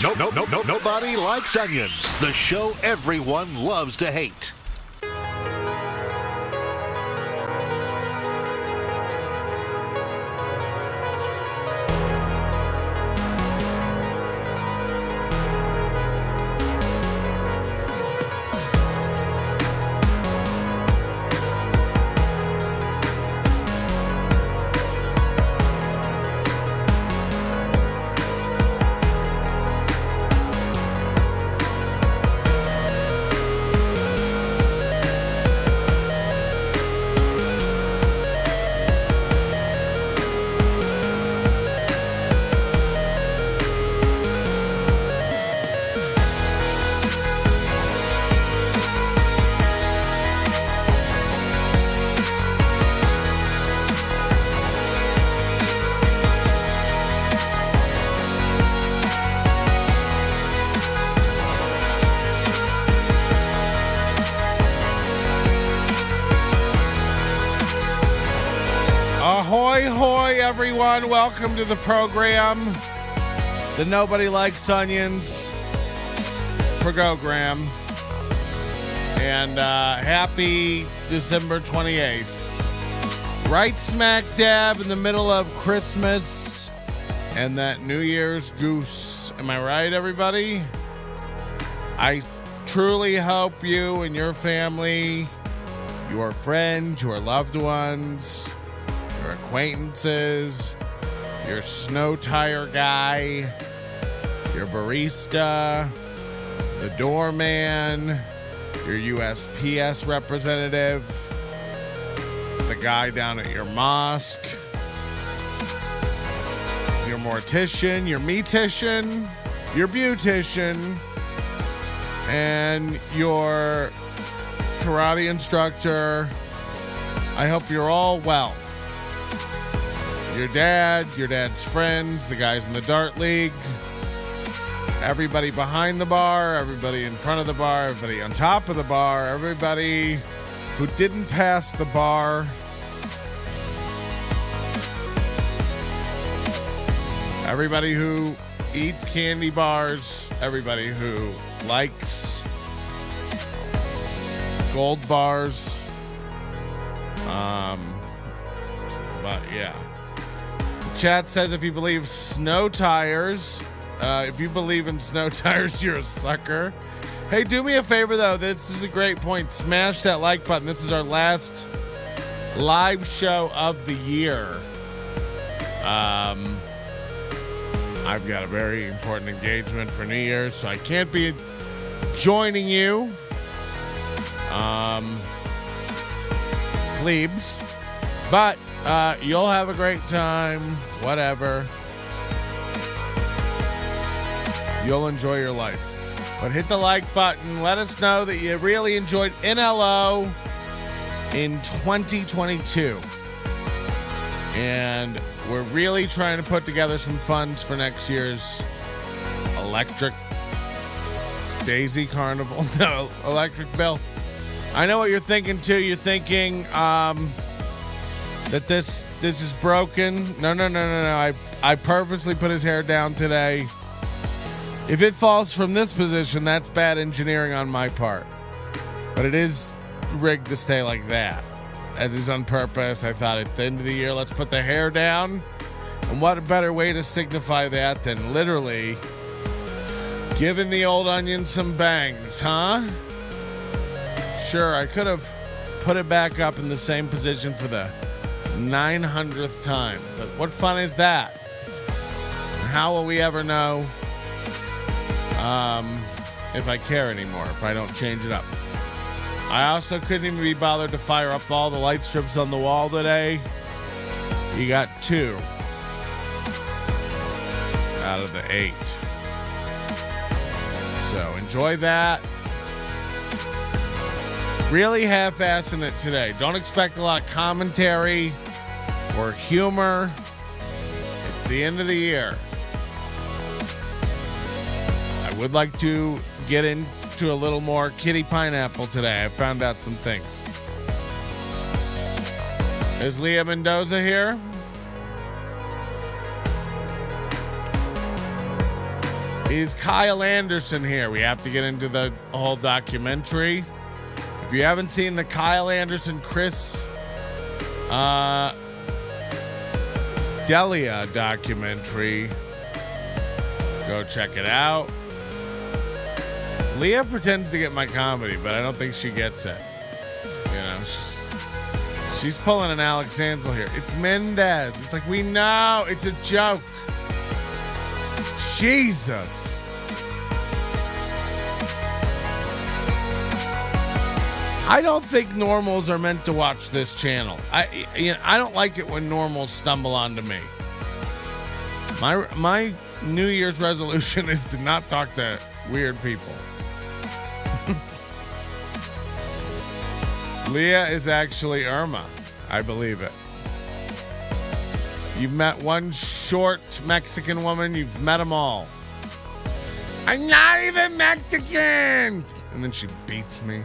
Nobody likes onions. The show everyone loves to hate. Ahoy, hoy, everyone. Welcome to the program. The Nobody Likes Onions program. And happy December 28th. Right smack dab in the middle of Christmas and that New Year's goose. Am I right, everybody? I truly hope you and your family, your friends, your loved ones, your acquaintances, your snow tire guy, your barista, the doorman, your USPS representative, the guy down at your mosque, your mortician, your meatician, your beautician, and your karate instructor. I hope you're all well. Your dad, your dad's friends, the guys in the dart league, everybody behind the bar, everybody in front of the bar, everybody on top of the bar, everybody who didn't pass the bar, everybody who eats candy bars, everybody who likes gold bars. But yeah. Chat says if you believe snow tires, if you believe in snow tires, you're a sucker. Hey, do me a favor, though. This is a great point. Smash that like button. This is our last live show of the year. I've got a very important engagement for New Year's, so I can't be joining you. Plebes. But you'll have a great time, whatever. You'll enjoy your life. But hit the like button. Let us know that you really enjoyed NLO in 2022. And we're really trying to put together some funds for next year's Electric Daisy Carnival. No, Electric Bill. I know what you're thinking, too. You're thinking that this is broken. No. I purposely put his hair down today. If it falls from this position, that's bad engineering on my part. But it is rigged to stay like that. That is on purpose. I thought at the end of the year, let's put the hair down. And what a better way to signify that than literally giving the old onion some bangs, huh? Sure, I could have put it back up in the same position for the 900th time. But what fun is that? How will we ever know if I care anymore, if I don't change it up? I also couldn't even be bothered to fire up all the light strips on the wall today. You got 2 out of the 8. So enjoy that. Really half-assing it today. Don't expect a lot of commentary or humor. It's the end of the year. I would like to get into a little more Kitty Pineapple today. I found out some things. Is Leah Mendoza here? Is Kyle Anderson here? We have to get into the whole documentary. If you haven't seen the Kyle Anderson, Chris Delia documentary, go check it out. Leah pretends to get my comedy, but I don't think she gets it. You know, she's pulling an Alex Ansel here. It's Mendez. It's like, we know it's a joke. Jesus. I don't think normals are meant to watch this channel. I don't like it when normals stumble onto me. My New Year's resolution is to not talk to weird people. Leah is actually Irma. I believe it. You've met one short Mexican woman. You've met them all. I'm not even Mexican. And then she beats me.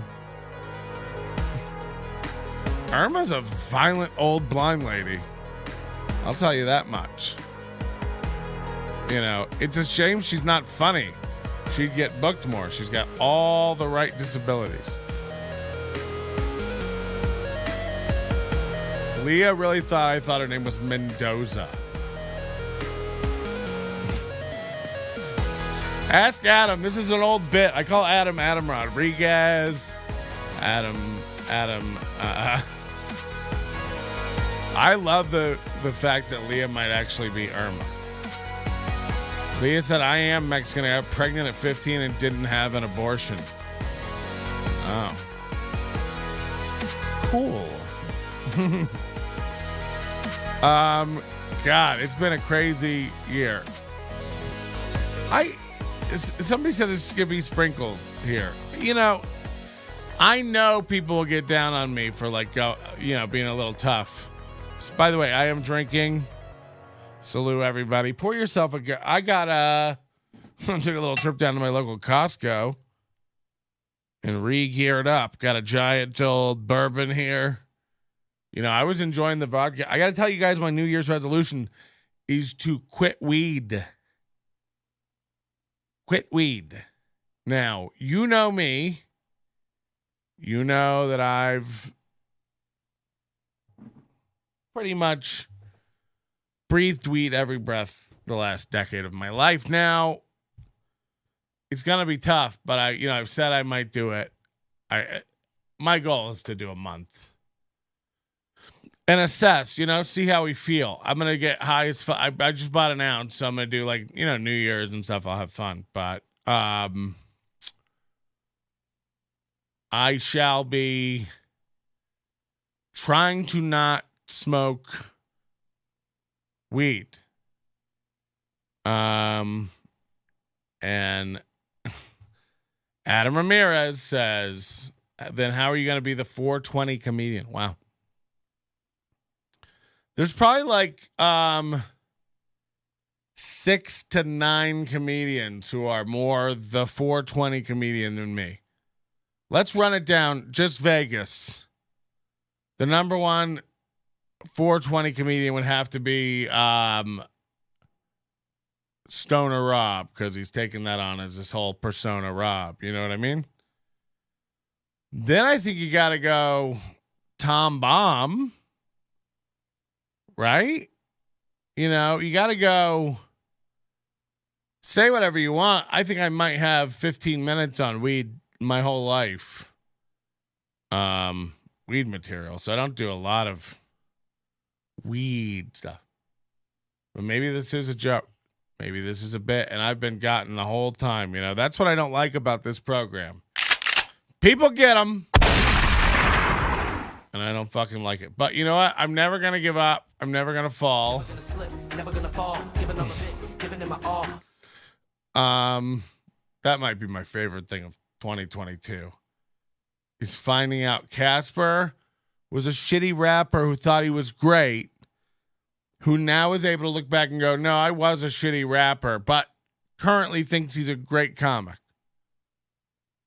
Irma's a violent old blind lady. I'll tell you that much. You know, it's a shame she's not funny. She'd get booked more. She's got all the right disabilities. Leah really thought I thought her name was Mendoza. Ask Adam. This is an old bit. I call Adam Rodriguez. I love the fact that Leah might actually be Irma. Leah said, I am Mexican. I got pregnant at 15 and didn't have an abortion. Oh. Cool. God, it's been a crazy year. Somebody said it's Skippy Sprinkles here. You know, I know people will get down on me for being a little tough. So, by the way, I am drinking. Salute everybody. Pour yourself a. Took a little trip down to my local Costco and re-geared up. Got a giant old bourbon here. You know, I was enjoying the vodka. I got to tell you guys, my New Year's resolution is to quit weed. Quit weed. Now, you know me. You know that I've pretty much breathed weed every breath the last decade of my life. Now, it's going to be tough, but I've said I might do it. My goal is to do a month. And assess, see how we feel. I'm going to get high as fuck. I just bought an ounce, so I'm going to do New Year's and stuff. I'll have fun. But I shall be trying to not smoke weed. And Adam Ramirez says, then how are you going to be the 420 comedian? Wow. There's probably 6 to 9 comedians who are more the 420 comedian than me. Let's run it down. Just Vegas. The number one 420 comedian would have to be Stoner Rob, because he's taking that on as this whole persona Rob. You know what I mean? Then I think you got to go Tom Baum. Right? You got to go say whatever you want. I think I might have 15 minutes on weed my whole life. Weed material. So I don't do a lot of weed stuff. But maybe this is a joke. Maybe this is a bit, and I've been gotten the whole time. That's what I don't like about this program. People get them. And I don't fucking like it. But you know what? I'm never going to give up. I'm never going to fall. That might be my favorite thing of 2022. Is finding out Casper was a shitty rapper who thought he was great, who now is able to look back and go, no, I was a shitty rapper, but currently thinks he's a great comic.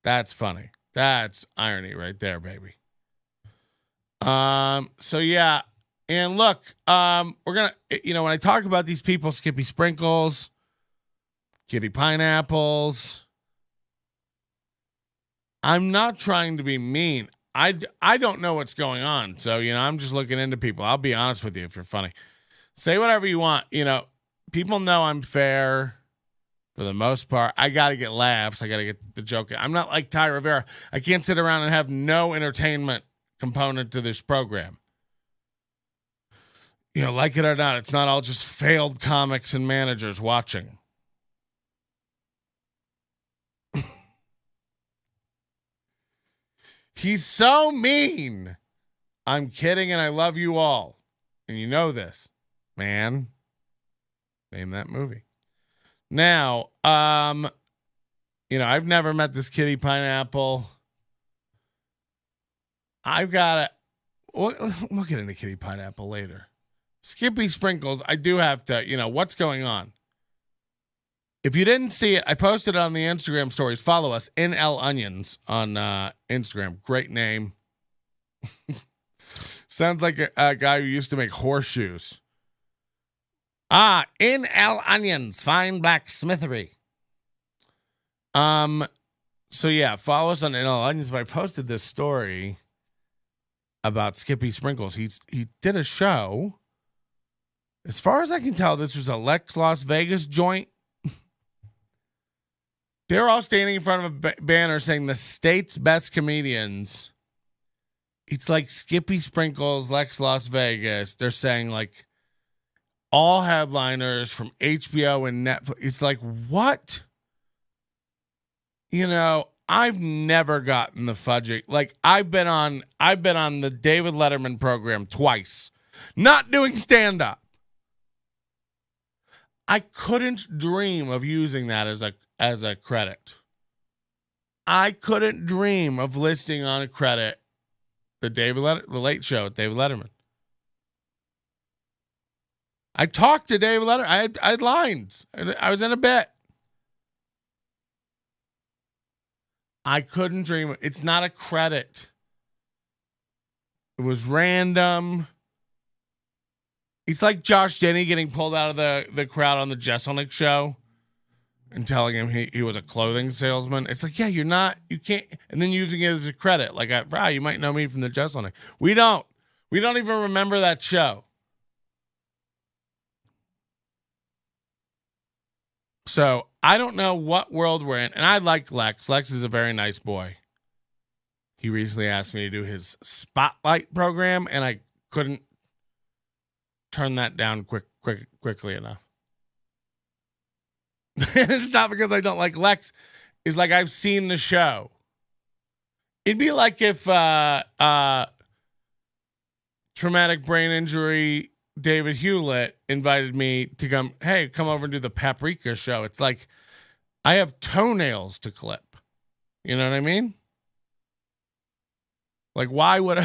That's funny. That's irony right there, baby. So yeah, and look, we're gonna, when I talk about these people, Skippy Sprinkles, kitty pineapples. I'm not trying to be mean. I don't know what's going on. So, I'm just looking into people. I'll be honest with you if you're funny. Say whatever you want. People know I'm fair for the most part. I got to get laughs. I got to get the joke. I'm not like Ty Rivera. I can't sit around and have no entertainment component to this program. Like it or not, it's not all just failed comics and managers watching. He's so mean. I'm kidding, and I love you all. And you know this. Man. Name that movie. Now, I've never met this kitty pineapple. I've got it. We'll get into kitty pineapple later. Skippy Sprinkles, I do have to, what's going on? If you didn't see it, I posted it on the Instagram stories. Follow us, NL Onions, on Instagram. Great name. Sounds like a guy who used to make horseshoes. NL Onions, fine blacksmithery. So yeah, follow us on NL Onions. But I posted this story about Skippy Sprinkles. He did a show. As far as I can tell, this was a Lex Las Vegas joint. They're all standing in front of a banner saying the state's best comedians. It's like Skippy Sprinkles, Lex Las Vegas. They're saying like all headliners from HBO and Netflix. It's like, what? I've never gotten the fudging. Like I've been on the David Letterman program twice, not doing stand-up. I couldn't dream of using that as a credit. I couldn't dream of listing on a credit the Late Show with David Letterman. I talked to David Letterman. I had lines. I was in a bit. I couldn't dream. It's not a credit. It was random. It's like Josh Denny getting pulled out of the crowd on the Jesselnick show and telling him he was a clothing salesman. It's like, yeah, you can't, and then using it as a credit. Like, you might know me from the Jesselnick. We don't even remember that show. So I don't know what world we're in. And I like Lex. Lex is a very nice boy. He recently asked me to do his Spotlight program, and I couldn't turn that down quickly enough. It's not because I don't like Lex. It's like I've seen the show. It'd be like if traumatic brain injury David Hewlett invited me to come over and do the Paprika show. It's like I have toenails to clip. You know what I mean? Like, why would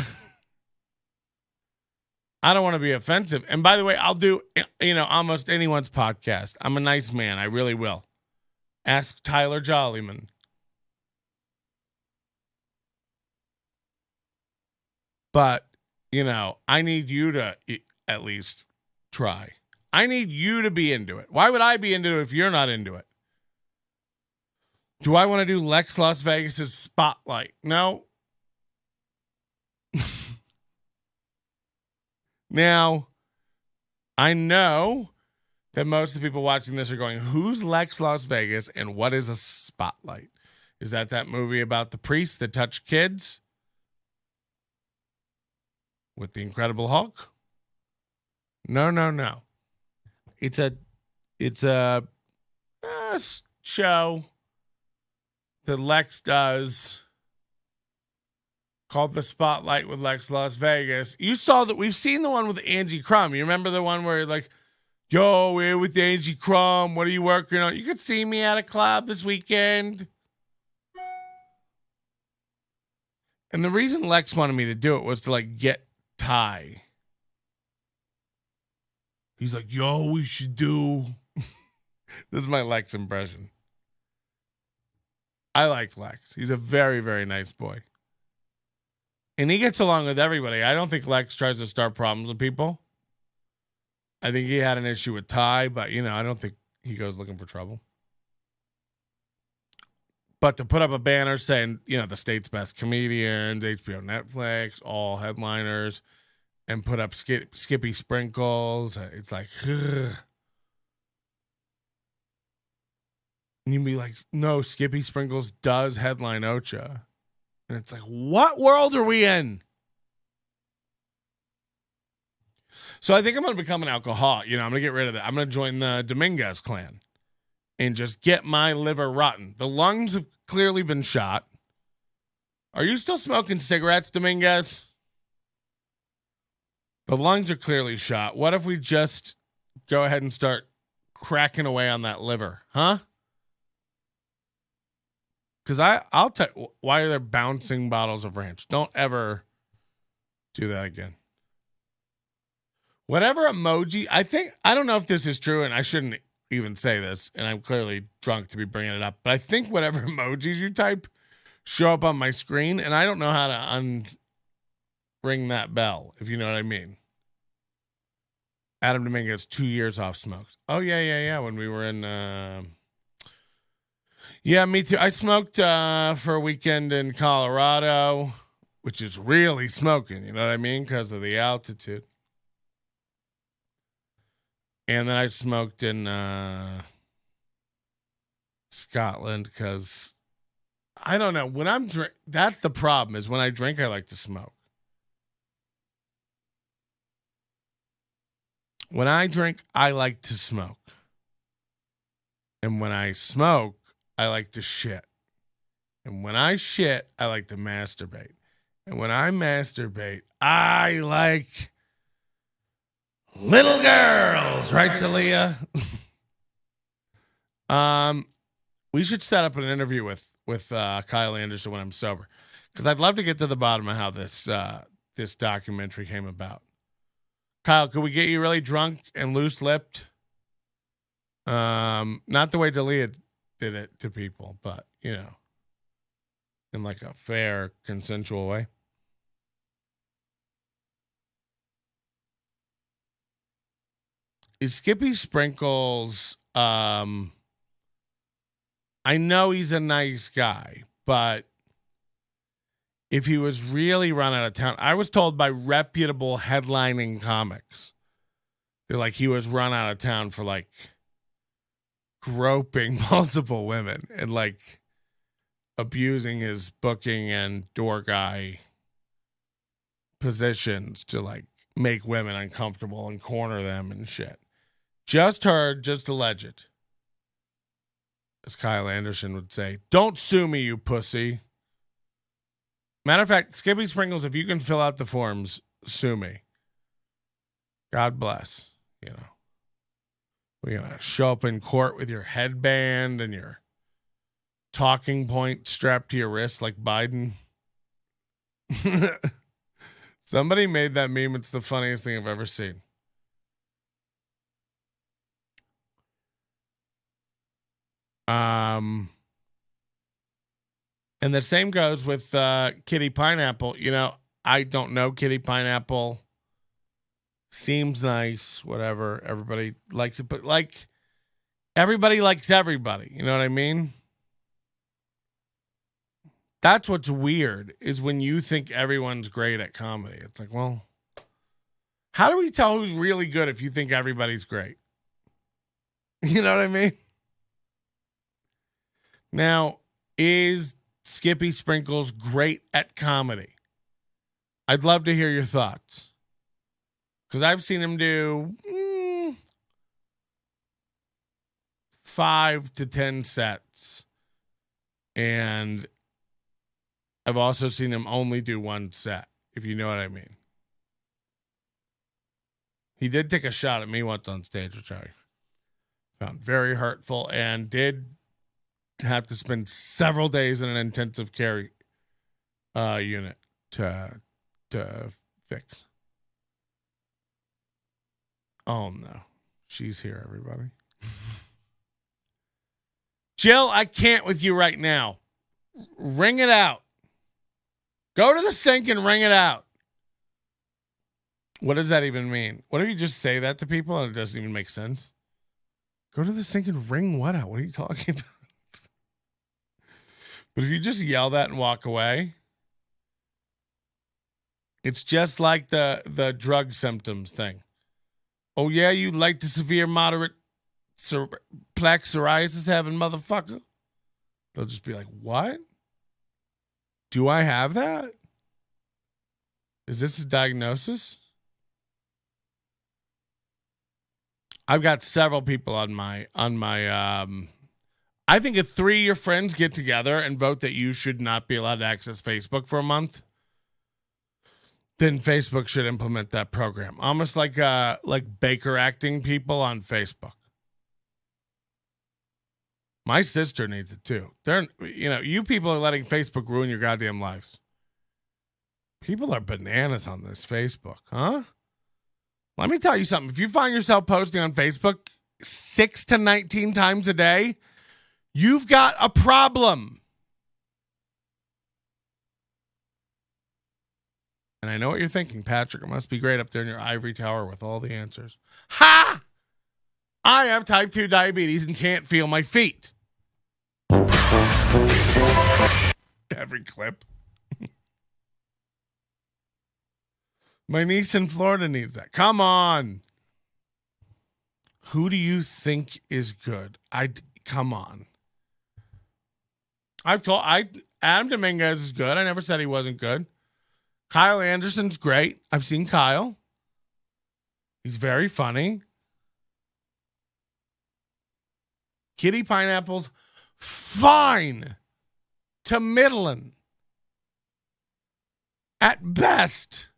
I don't want to be offensive. And by the way, I'll do, almost anyone's podcast. I'm a nice man. I really will. Ask Tyler Jollyman. But, I need you to at least try. I need you to be into it. Why would I be into it if you're not into it? Do I want to do Lex Las Vegas's Spotlight? No. Now, I know that most of the people watching this are going, who's Lex Las Vegas and what is a Spotlight? Is that movie about the priest that touched kids with the Incredible Hulk? No. It's a show that Lex does called The Spotlight with Lex Las Vegas. You saw that. We've seen the one with Angie Crumb. You remember the one where like, yo, we're with Angie Crumb. What are you working on? You could see me at a club this weekend. And the reason Lex wanted me to do it was to like get Ty. He's like, yo, we should do. This is my Lex impression. I like Lex. He's a very, very nice boy. And he gets along with everybody. I don't think Lex tries to start problems with people. I think he had an issue with Ty, but, I don't think he goes looking for trouble. But to put up a banner saying, the state's best comedians, HBO, Netflix, all headliners, and put up Skippy sprinkles, it's like, ugh. And you'd be like, no, Skippy sprinkles does headline Ocha. And it's like, what world are we in? So I think I'm going to become an alcoholic. I'm going to get rid of that. I'm going to join the Dominguez clan and just get my liver rotten. The lungs have clearly been shot. Are you still smoking cigarettes, Dominguez? The lungs are clearly shot. What if we just go ahead and start cracking away on that liver? Huh? Because I'll tell you, why are there bouncing bottles of ranch? Don't ever do that again. Whatever emoji, I don't know if this is true, and I shouldn't even say this, and I'm clearly drunk to be bringing it up, but I think whatever emojis you type show up on my screen, and I don't know how to unring that bell, if you know what I mean. Adam Dominguez, 2 years off smokes. Oh, yeah, when we were in... Yeah, me too. I smoked for a weekend in Colorado, which is really smoking, you know what I mean, because of the altitude. And then I smoked in Scotland because, I don't know, when I'm that's the problem, is when I drink, I like to smoke. When I drink, I like to smoke. And when I smoke, I like to shit. And when I shit, I like to masturbate. And when I masturbate, I like little girls, right, Talia? We should set up an interview with Kyle Anderson when I'm sober, because I'd love to get to the bottom of how this documentary came about. Kyle, could we get you really drunk and loose-lipped? Not the way Dalia did it to people, but, in like a fair, consensual way. Is Skippy Sprinkles, I know he's a nice guy, but if he was really run out of town, I was told by reputable headlining comics that like he was run out of town for like groping multiple women and like abusing his booking and door guy positions to like make women uncomfortable and corner them and shit. Just heard, just alleged. As Kyle Anderson would say, don't sue me, you pussy. Matter of fact, Skippy Sprinkles, if you can fill out the forms, sue me. God bless. We're going to show up in court with your headband and your talking point strapped to your wrist like Biden. Somebody made that meme. It's the funniest thing I've ever seen. And the same goes with Kitty Pineapple. I don't know Kitty Pineapple. Seems nice, whatever. Everybody likes it, but like everybody likes everybody. You know what I mean? That's what's weird, is when you think everyone's great at comedy. It's like, well, how do we tell who's really good if you think everybody's great? You know what I mean? Now, is Skippy Sprinkles great at comedy? I'd love to hear your thoughts. Because I've seen him do 5 to 10 sets. And I've also seen him only do one set, if you know what I mean. He did take a shot at me once on stage, which I found very hurtful, and did have to spend several days in an intensive care unit to fix. Oh, no. She's here, everybody. Jill, I can't with you right now. Ring it out. Go to the sink and ring it out. What does that even mean? What if you just say that to people and it doesn't even make sense? Go to the sink and ring what out? What are you talking about? But if you just yell that and walk away, it's just like the drug symptoms thing. Oh, yeah, you like the severe, moderate plaque psoriasis having motherfucker? They'll just be like, what? Do I have that? Is this a diagnosis? I've got several people on my I think if 3 of your friends get together and vote that you should not be allowed to access Facebook for a month, then Facebook should implement that program. Almost like Baker acting people on Facebook. My sister needs it too. You people are letting Facebook ruin your goddamn lives. People are bananas on this Facebook, huh? Let me tell you something. If you find yourself posting on Facebook 6 to 19 times a day, you've got a problem. And I know what you're thinking, Patrick. It must be great up there in your ivory tower with all the answers. Ha! I have type 2 diabetes and can't feel my feet. Every clip. My niece in Florida needs that. Come on. Who do you think is good? Come on. Adam Dominguez is good. I never said he wasn't good. Kyle Anderson's great. I've seen Kyle. He's very funny. Kitty Pineapple's fine to middling. At best.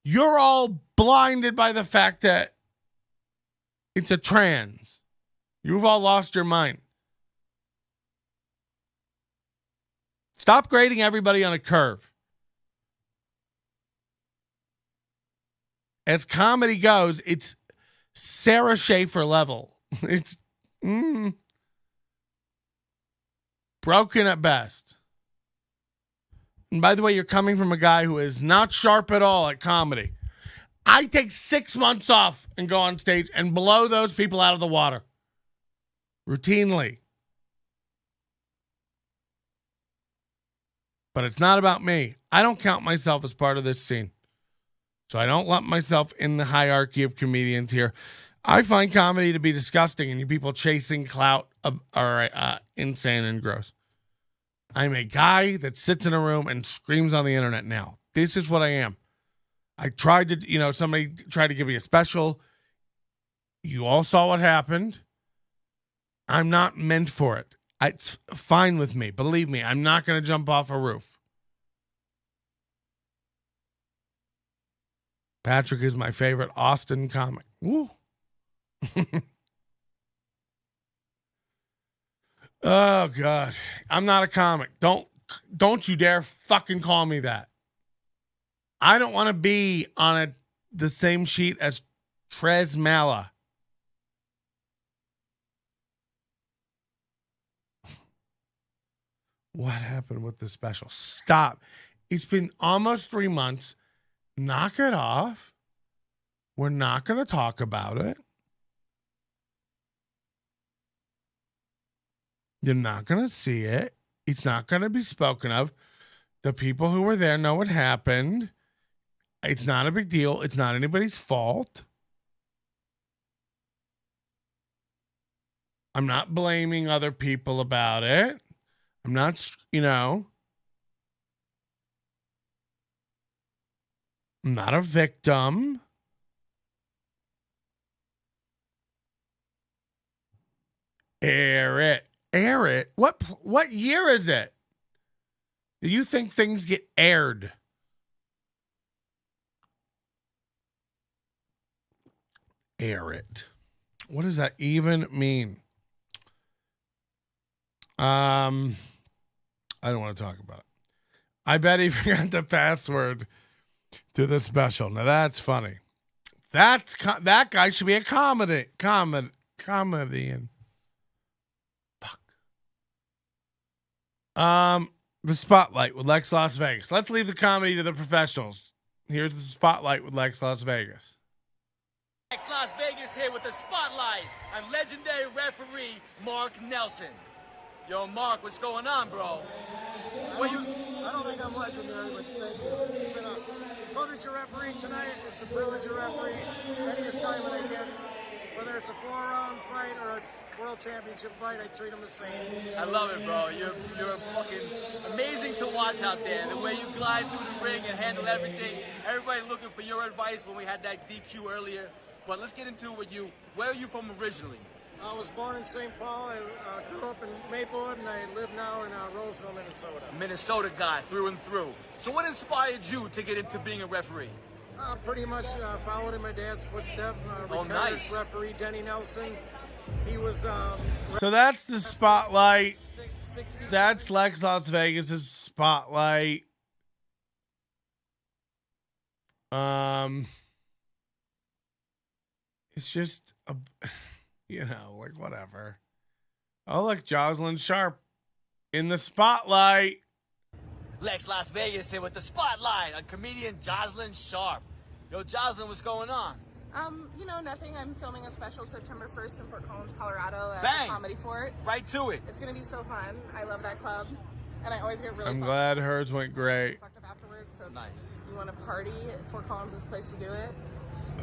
You're all blinded by the fact that it's a trans. You've all lost your mind. Stop grading everybody on a curve. As comedy goes, it's Sarah Schaefer level. It's broken at best. And by the way, you're coming from a guy who is not sharp at all at comedy. I take 6 months off and go on stage and blow those people out of the water. Routinely. But it's not about me. I don't count myself as part of this scene. So I don't lump myself in the hierarchy of comedians here. I find comedy to be disgusting, and you people chasing clout are insane and gross. I'm a guy that sits in a room and screams on the internet now. This is what I am. I tried to, somebody tried to give me a special. You all saw what happened. I'm not meant for it. It's fine with me. Believe me, I'm not going to jump off a roof. Patrick is my favorite Austin comic. Woo. Oh, God. I'm not a comic. Don't you dare fucking call me that. I don't want to be on the same sheet as Trez Mala. What happened with the special? Stop. It's been almost 3 months. Knock it off. We're not going to talk about it. You're not going to see it. It's not going to be spoken of. The people who were there know what happened. It's not a big deal. It's not anybody's fault. I'm not blaming other people about it. I'm not, I'm not a victim. Air it. Air it? What year is it? Do you think things get aired? Air it. What does that even mean? I don't want to talk about it. I bet he forgot the password to the special. Now that's funny. That guy should be a comedian. Fuck. The Spotlight with Lex Las Vegas. Let's leave the comedy to the professionals. Here's the Spotlight with Lex Las Vegas. Lex Las Vegas here with the Spotlight. I'm legendary referee Mark Nelson. Yo, Mark, what's going on, bro? What you? I don't think I'm legendary, but thank you. It's been a privilege to referee tonight. It's a privilege to referee any assignment I get, whether it's a 4-round fight or a world championship fight. I treat them the same. I love it, bro. You're fucking amazing to watch out there. The way you glide through the ring and handle everything. Everybody looking for your advice when we had that DQ earlier. But let's get into it with you. Where are you from originally? I was born in St. Paul. I grew up in Maplewood, and I live now in Roseville, Minnesota. Minnesota guy, through and through. So what inspired you to get into being a referee? Pretty much followed in my dad's footsteps. Retired nice. referee Denny Nelson. He was. So that's the spotlight. 60, That's Lex Las Vegas' spotlight. It's just a, like whatever. Oh, look, Jocelyn Sharp in the spotlight. Lex Las Vegas here with the spotlight on comedian Jocelyn Sharp. Yo, Jocelyn, what's going on? Nothing. I'm filming a special September 1st in Fort Collins, Colorado at Bang! the Comedy Fort. Right to it. It's going to be so fun. I love that club. And I always get really I'm fucked glad up. hers went great. Fucked up afterwards. So Nice. if you want to party, Fort Collins is the place to do it.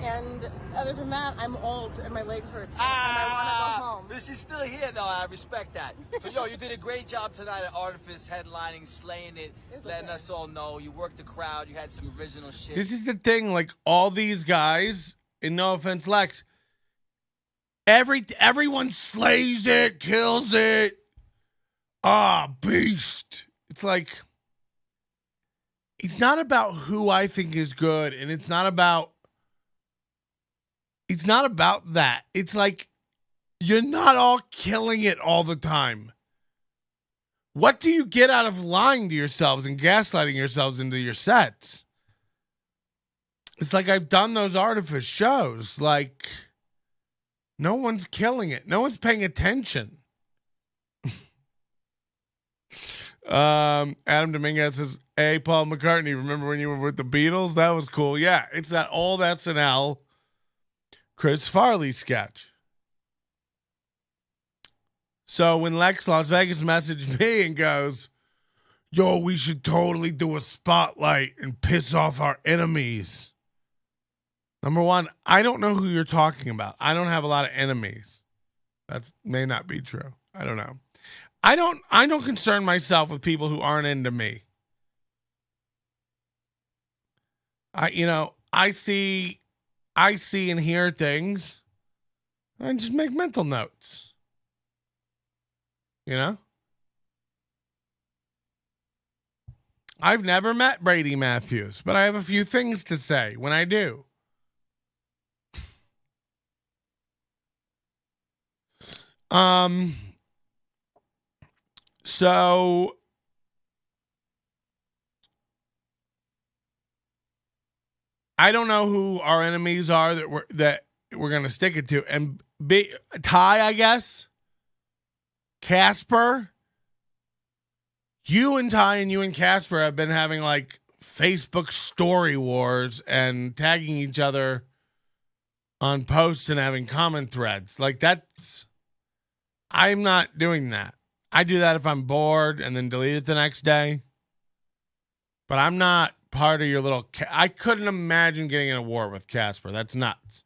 And other than that, I'm old and my leg hurts. And I want to go home. But she's still here, though. I respect that. So, yo, you did a great job tonight at Artifice, headlining, slaying it, letting us all know. You worked the crowd. You had some original shit. This is the thing, like all these guys, and no offense, Lex, everyone slays it, kills it. Beast. It's like, it's not about who I think is good, and it's not about that. It's like, you're not all killing it all the time. What do you get out of lying to yourselves and gaslighting yourselves into your sets? It's like I've done those Artifice shows. Like, no one's killing it. No one's paying attention. Adam Dominguez says, "Hey, Paul McCartney, remember when you were with the Beatles? That was cool." Yeah, it's that old SNL Chris Farley sketch. So when Lex Las Vegas messaged me and goes, "Yo, we should totally do a spotlight and piss off our enemies." Number one, I don't know who you're talking about. I don't have a lot of enemies. That may not be true. I don't know. I don't concern myself with people who aren't into me. I see and hear things. I just make mental notes. I've never met Brady Matthews, but I have a few things to say when I do. So I don't know who our enemies are that we're gonna stick it to, and Ty, I guess, Casper. You and Ty and you and Casper have been having like Facebook story wars and tagging each other on posts and having comment threads. Like I'm not doing that. I do that if I'm bored and then delete it the next day. But I'm not part of your little... I couldn't imagine getting in a war with Casper. That's nuts.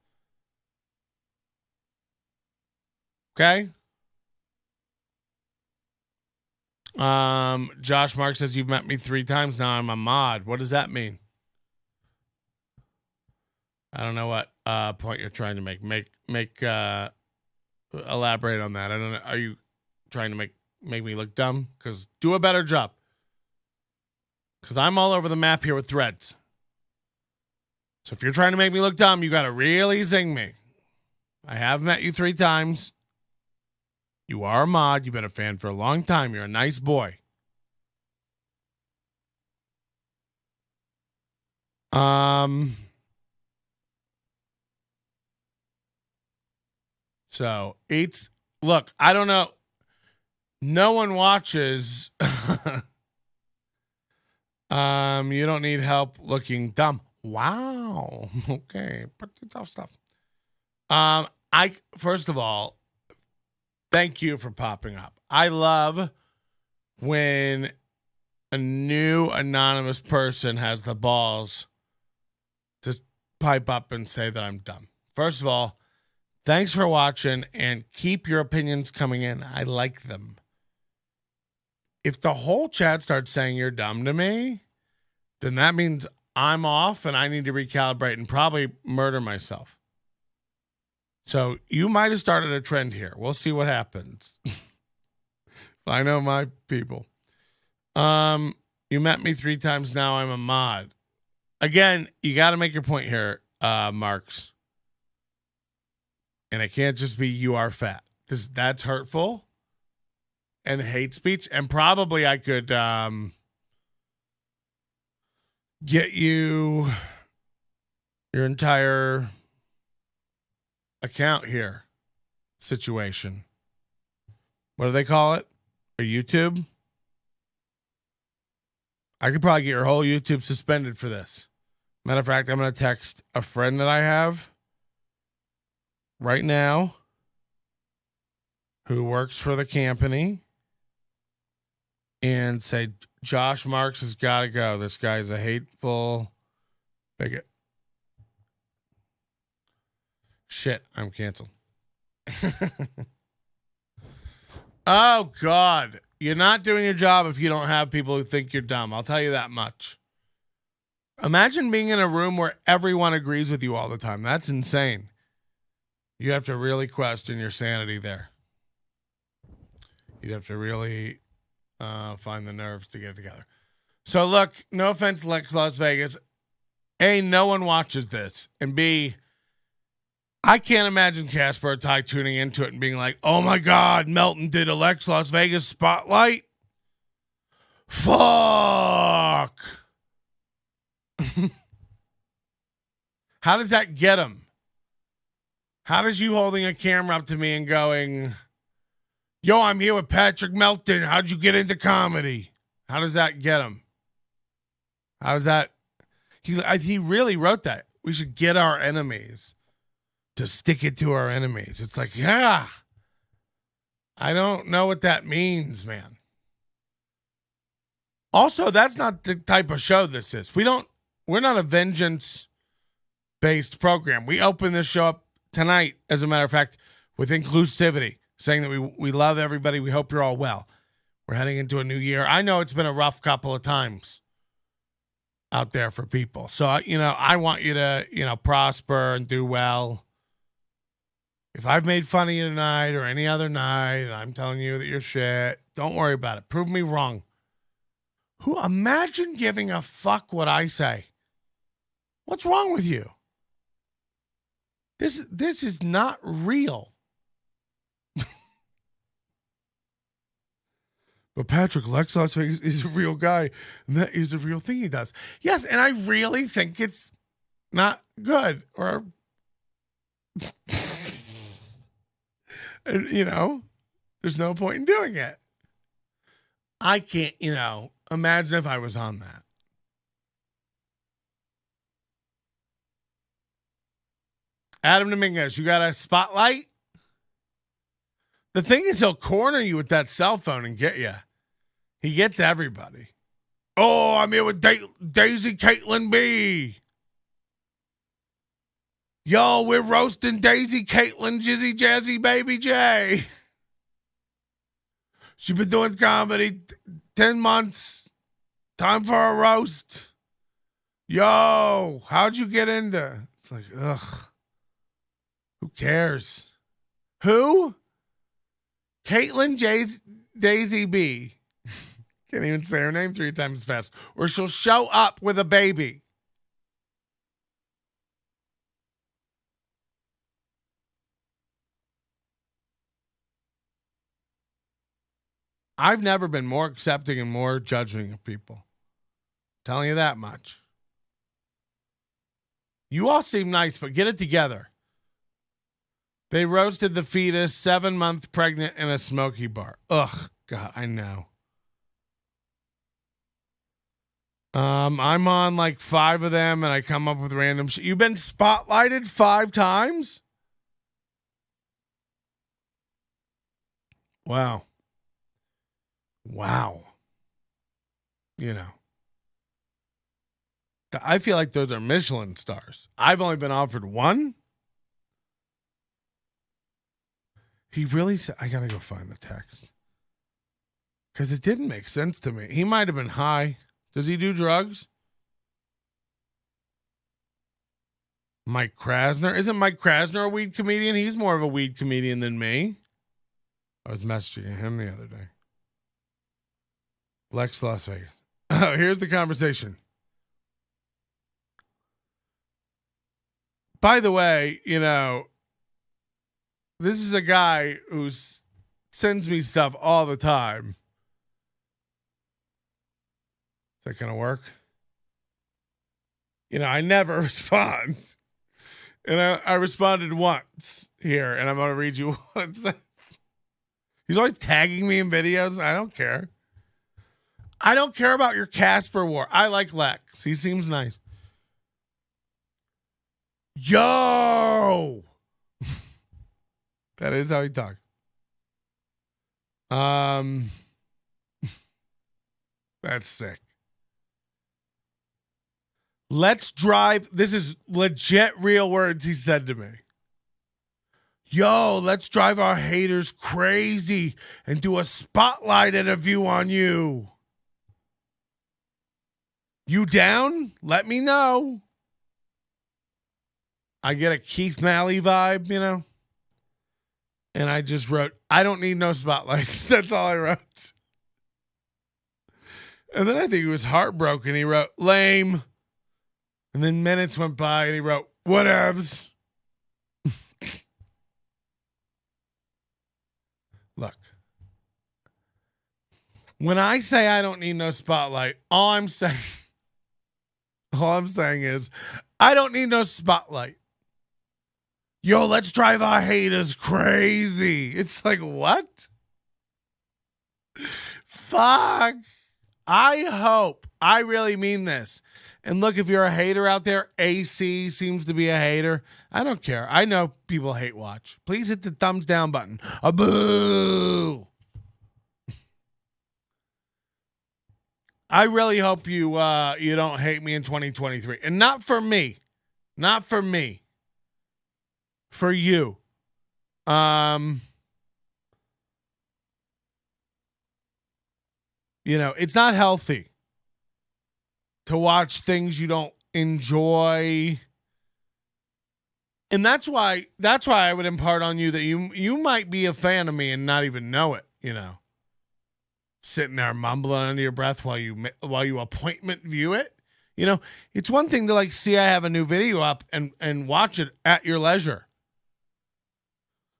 Okay? Josh Mark says, "You've met me 3 times now. I'm a mod." What does that mean? I don't know what point you're trying to make. Elaborate on that. I don't know. Are you trying to make me look dumb? Because do a better job. Because I'm all over the map here with threads. So if you're trying to make me look dumb, you got to really zing me. I have met you 3 times. You are a mod. You've been a fan for a long time. You're a nice boy. So look, I don't know. No one watches. You don't need help looking dumb. Wow. Okay. Pretty tough stuff. First of all, Thank you for popping up. I love when a new anonymous person has the balls to pipe up and say that I'm dumb. First of all, thanks for watching and keep your opinions coming in. I like them. If the whole chat starts saying you're dumb to me, then that means I'm off and I need to recalibrate and probably murder myself. So you might have started a trend here. We'll see what happens. I know my people. You met me 3 times now. I'm a mod. Again, you got to make your point here, Marks. And it can't just be you are fat. That's hurtful and hate speech. And probably I could get you your entire account here situation. What do they call it? A YouTube? I could probably get your whole YouTube suspended for this. Matter of fact, I'm going to text a friend that I have right now who works for the company and say, Josh Marks has got to go. This guy's a hateful bigot. Shit, I'm canceled. Oh, God. You're not doing your job if you don't have people who think you're dumb. I'll tell you that much. Imagine being in a room where everyone agrees with you all the time. That's insane. You have to really question your sanity there. You'd have to really find the nerves to get it together. So, look, no offense, Lex Las Vegas. A, no one watches this. And B, I can't imagine Casper or Ty tuning into it and being like, oh my God, Melton did a Lex Las Vegas spotlight? Fuck. How does that get him? How does you holding a camera up to me and going, yo, I'm here with Patrick Melton. How'd you get into comedy? How does that get him? How does that? He really wrote that. We should get our enemies to stick it to our enemies. It's like, yeah, I don't know what that means, man. Also, that's not the type of show this is. We're not a vengeance-based program. We open this show up tonight, as a matter of fact, with inclusivity, saying that we love everybody. We hope you're all well. We're heading into a new year. I know it's been a rough couple of times out there for people. So, I want you to, prosper and do well. If I've made fun of you tonight or any other night and I'm telling you that you're shit, don't worry about it. Prove me wrong. Imagine giving a fuck what I say. What's wrong with you? This is not real. But Patrick, Lex Las Vegas is a real guy, and that is a real thing he does. Yes, and I really think it's not good, or and, there's no point in doing it. I can't, imagine if I was on that. Adam Dominguez, you got a spotlight? The thing is, he'll corner you with that cell phone and get you. He gets everybody. Oh, I'm here with Daisy Caitlin B. Yo, we're roasting Daisy Caitlin Jizzy Jazzy Baby J. She's been doing comedy 10 months. Time for a roast. Yo, how'd you get into? It's like, ugh. Who cares? Who? Caitlin Daisy B. Can't even say her name 3 times as fast. Or she'll show up with a baby. I've never been more accepting and more judging of people. I'm telling you that much. You all seem nice, but get it together. They roasted the fetus, 7-month pregnant in a smoky bar. Ugh, God, I know. I'm on like 5 of them, and I come up with random shit. You've been spotlighted 5 times? Wow. Wow. You know, I feel like those are Michelin stars. I've only been offered one. He really said, I got to go find the text. Because it didn't make sense to me. He might have been high. Does he do drugs? Mike Krasner. Isn't Mike Krasner a weed comedian? He's more of a weed comedian than me. I was messaging him the other day. Lex Las Vegas. Oh, here's the conversation. By the way, you know, this is a guy who sends me stuff all the time. Is that going to work? You know, I never respond. And I responded once here, and I'm going to read you what it says. He's always tagging me in videos. I don't care. I don't care about your Casper war. I like Lex. He seems nice. Yo! That is how he talks. That's sick. Let's drive. This is legit real words he said to me. Yo, let's drive our haters crazy and do a spotlight interview on you. You down? Let me know. I get a Keith Malley vibe, you know? And I just wrote, I don't need no spotlights. That's all I wrote. And then I think he was heartbroken. He wrote, lame. And then minutes went by and he wrote, whatevs. Look. When I say I don't need no spotlight, all I'm saying is I don't need no spotlight. Yo, let's drive our haters crazy. It's like, what? Fuck. I really mean this. And look, if you're a hater out there, AC seems to be a hater. I don't care. I know people hate watch. Please hit the thumbs down button. A boo. I really hope you don't hate me in 2023. And not for me. Not for me. For you. You know, it's not healthy to watch things you don't enjoy. And that's why I would impart on you that you might be a fan of me and not even know it, you know. Sitting there mumbling under your breath while you appointment view it. You know, it's one thing to like see I have a new video up and watch it at your leisure.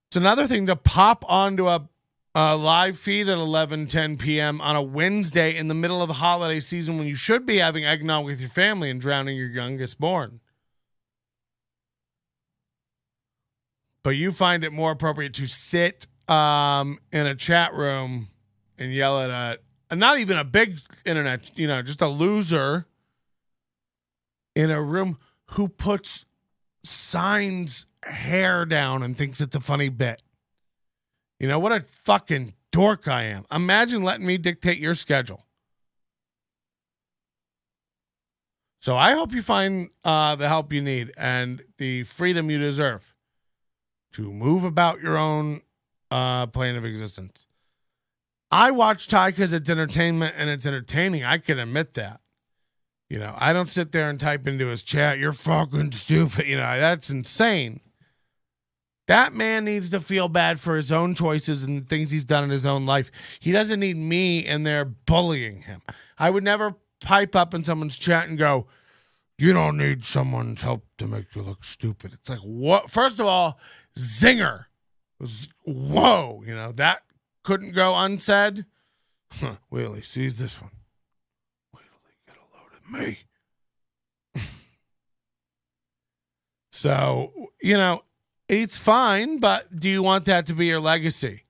It's another thing to pop onto a live feed at 11:10 p.m. on a Wednesday in the middle of the holiday season when you should be having eggnog with your family and drowning your youngest born. But you find it more appropriate to sit in a chat room and yell at not even a big internet, you know, just a loser in a room who puts signs hair down and thinks it's a funny bit. You know, what a fucking dork I am. Imagine letting me dictate your schedule. So I hope you find the help you need and the freedom you deserve to move about your own plane of existence. I watch Ty because it's entertainment and it's entertaining. I can admit that. You know, I don't sit there and type into his chat, you're fucking stupid. You know, that's insane. That man needs to feel bad for his own choices and the things he's done in his own life. He doesn't need me in there bullying him. I would never pipe up in someone's chat and go, you don't need someone's help to make you look stupid. It's like, what? First of all, zinger. Whoa, you know, that couldn't go unsaid. Wait till he sees this one. Wait till they get a load of me. So, you know, it's fine, but do you want that to be your legacy?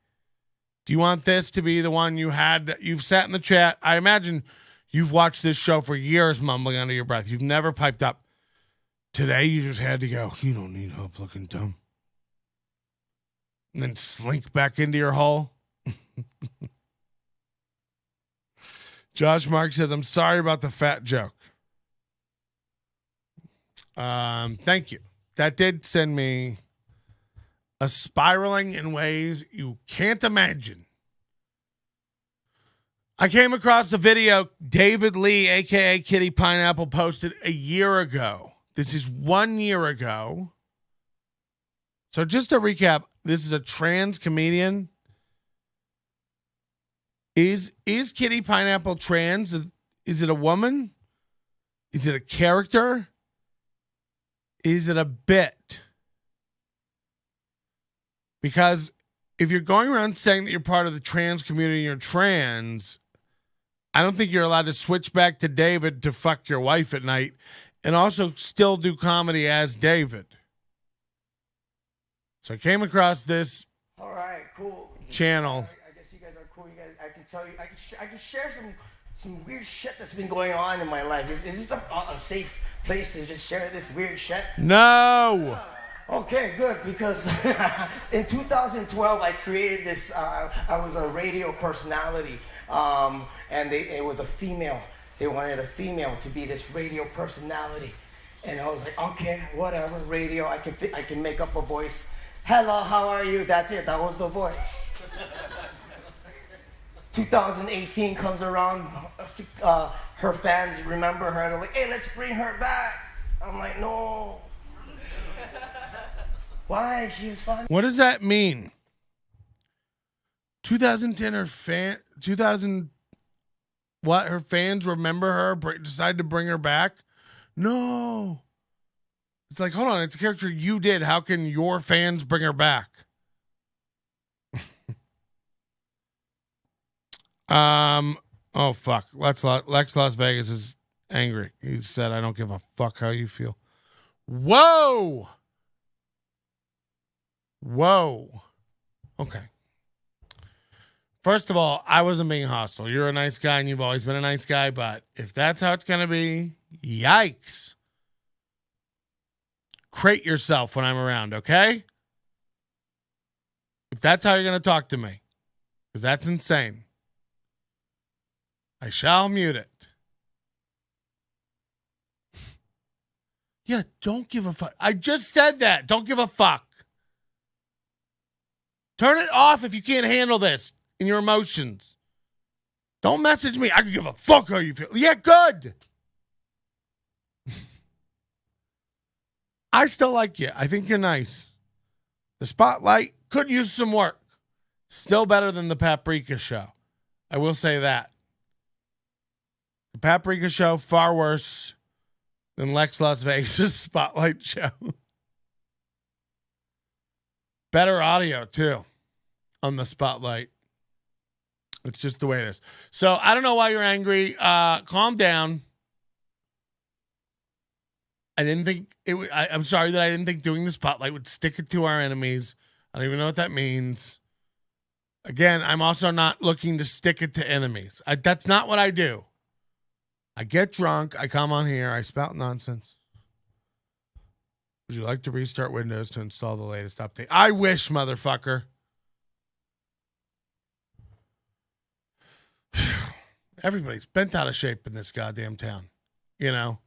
Do you want this to be the one you've sat in the chat? I imagine you've watched this show for years mumbling under your breath. You've never piped up. Today you just had to go, you don't need help looking dumb. And then slink back into your hole. Josh Mark says, I'm sorry about the fat joke. Thank you. That did send me a spiraling in ways you can't imagine. I came across a video David Lee, a.k.a. Kitty Pineapple, posted a year ago. This is 1 year ago. So just to recap, this is a trans comedian. Is Kitty Pineapple trans? Is it a woman? Is it a character? Is it a bit? Because if you're going around saying that you're part of the trans community and you're trans, I don't think you're allowed to switch back to David to fuck your wife at night and also still do comedy as David. So I came across this all right, cool. channel. I guess you guys are cool. You guys, I can tell you, I can share some weird shit that's been going on in my life. Is this a safe place to just share this weird shit? No. Okay, good, because in 2012 I created this. I was a radio personality, and it was a female. They wanted a female to be this radio personality, and I was like, okay, whatever, radio. I can make up a voice. Hello, how are you? That's it. That was the voice. 2018 comes around. Her fans remember her. They're like, hey, let's bring her back. I'm like, no. Why? She was fun. What does that mean? 2010, her fans remember her, decide to bring her back? No. It's like, hold on, it's a character you did. How can your fans bring her back? Oh, fuck. Lex Las Vegas is angry. He said, I don't give a fuck how you feel. Whoa! Okay. First of all, I wasn't being hostile. You're a nice guy and you've always been a nice guy, but if that's how it's going to be, yikes. Crate yourself when I'm around, okay? If that's how you're going to talk to me, because that's insane, I shall mute it. Yeah, don't give a fuck. I just said that. Don't give a fuck. Turn it off if you can't handle this in your emotions. Don't message me. I can give a fuck how you feel. Yeah, good. I still like you. I think you're nice. The Spotlight could use some work. Still better than the Paprika Show. I will say that. The Paprika Show, far worse than Lex Las Vegas' Spotlight Show. Better audio, too, on the Spotlight. It's just the way it is. So, I don't know why you're angry. Calm down. I'm sorry that I didn't think doing the Spotlight would stick it to our enemies. I don't even know what that means. Again, I'm also not looking to stick it to enemies. That's not what I do. I get drunk. I come on here. I spout nonsense. Would you like to restart Windows to install the latest update? I wish, motherfucker. Everybody's bent out of shape in this goddamn town. You know?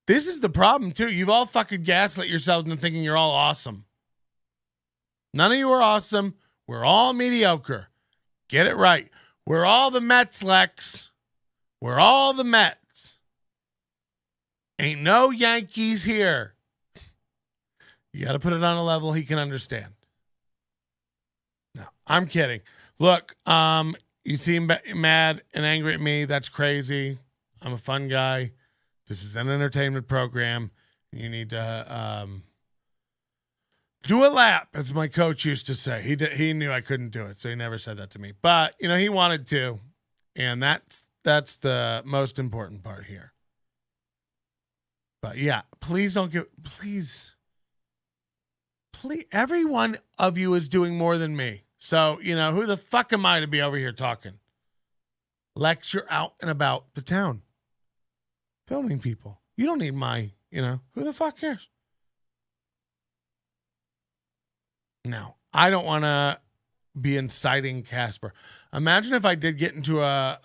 This is the problem, too. You've all fucking gaslit yourselves into thinking you're all awesome. None of you are awesome. We're all mediocre. Get it right. We're all the Mets, Lex. We're all the Mets. Ain't no Yankees here. You got to put it on a level he can understand. No, I'm kidding. Look, you seem mad and angry at me. That's crazy. I'm a fun guy. This is an entertainment program. You need to do a lap, as my coach used to say. He knew I couldn't do it, so he never said that to me. But, he wanted to, and that's the most important part here. But, yeah, please, every one of you is doing more than me. So, who the fuck am I to be over here talking? Lex, you're out and about the town. Filming people. You don't need my, who the fuck cares? No, I don't want to be inciting Casper. Imagine if I did get into a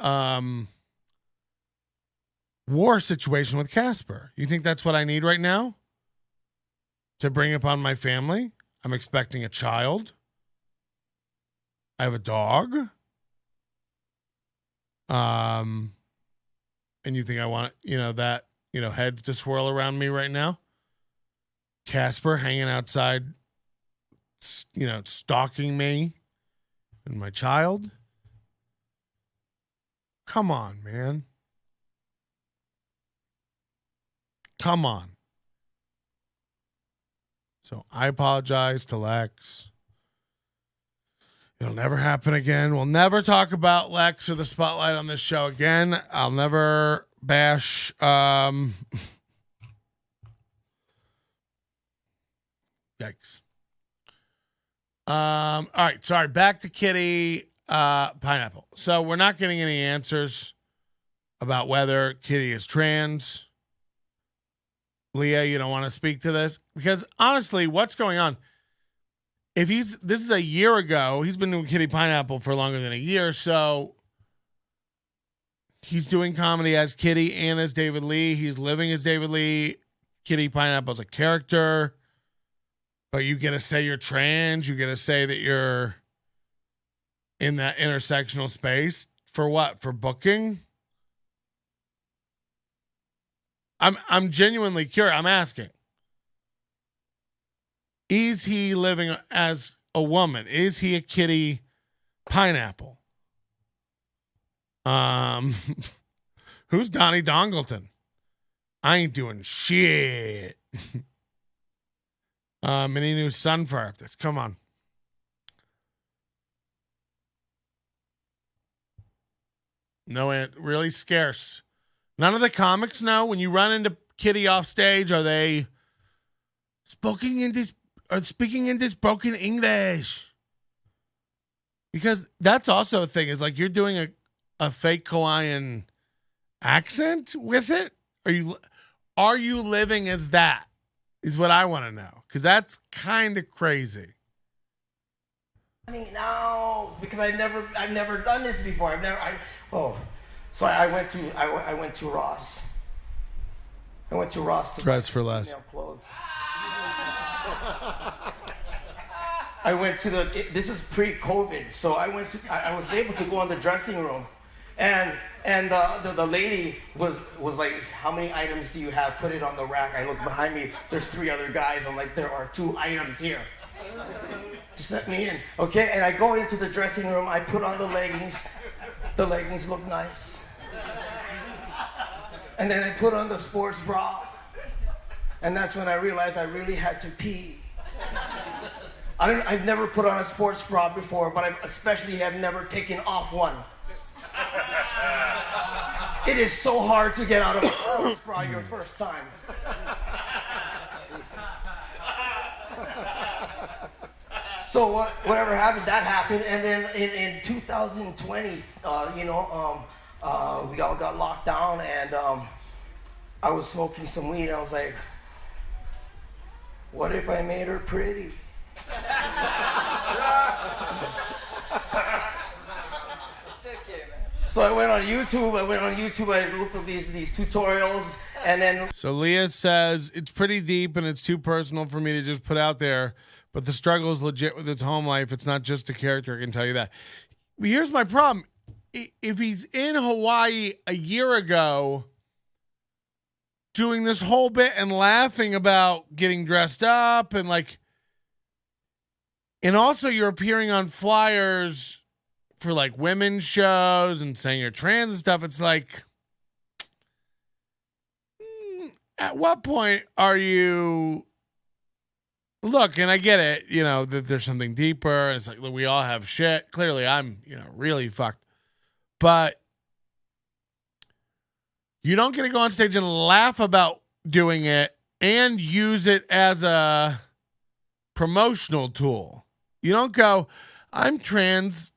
war situation with Casper. You think that's what I need right now? To bring upon my family? I'm expecting a child. I have a dog. And you think I want, heads to swirl around me right now? Casper hanging outside, stalking me and my child? Come on, man. Come on. So I apologize to Lex. It'll never happen again. We'll never talk about Lex or the spotlight on this show again. I'll never bash yikes. All right, sorry. Back to Kitty Pineapple. So we're not getting any answers about whether Kitty is trans. Leah, you don't want to speak to this? Because honestly, what's going on? This is a year ago, he's been doing Kitty Pineapple for longer than a year, so he's doing comedy as Kitty and as David Lee. He's living as David Lee. Kitty Pineapple's a character, but you get to say you're trans. You get to say that you're in that intersectional space. For what? For booking? I'm genuinely curious. I'm asking. Is he living as a woman? Is he a Kitty Pineapple? Who's Donnie Dongleton? I ain't doing shit. Any new Sunfire updates? Come on. No, really scarce. None of the comics know when you run into Kitty off stage. Are they speaking in this broken English? Because that's also a thing. Is like you're doing a fake Hawaiian accent with it. Are you living as that? Is what I want to know. Because that's kind of crazy. I mean, no, because I've never done this before. So I went to Ross. I went to Ross to dress for less. Clothes. I went to this is pre-COVID, so I was able to go in the dressing room, and the lady was like, how many items do you have? Put it on the rack. I look behind me, there's 3 other guys. I'm like, there are 2 items here. Just let me in, okay? And I go into the dressing room, I put on the leggings. The leggings look nice. And then I put on the sports bra. And that's when I realized I really had to pee. I've never put on a sports bra before, but I especially have never taken off one. It is so hard to get out of a sports bra your first time. So whatever happened, that happened. And then in 2020, we all got locked down, and I was smoking some weed. I was like, what if I made her pretty? So I went on YouTube. I looked at these tutorials, and then. So Leah says it's pretty deep and it's too personal for me to just put out there. But the struggle is legit with its home life. It's not just a character. I can tell you that. But here's my problem. If he's in Hawaii a year ago doing this whole bit and laughing about getting dressed up and also you're appearing on flyers for like women's shows and saying you're trans and stuff, it's like, at what point are you... Look, and I get it, that there's something deeper. It's like, we all have shit. Clearly, I'm, really fucked. But you don't get to go on stage and laugh about doing it and use it as a promotional tool. You don't go, I'm trans,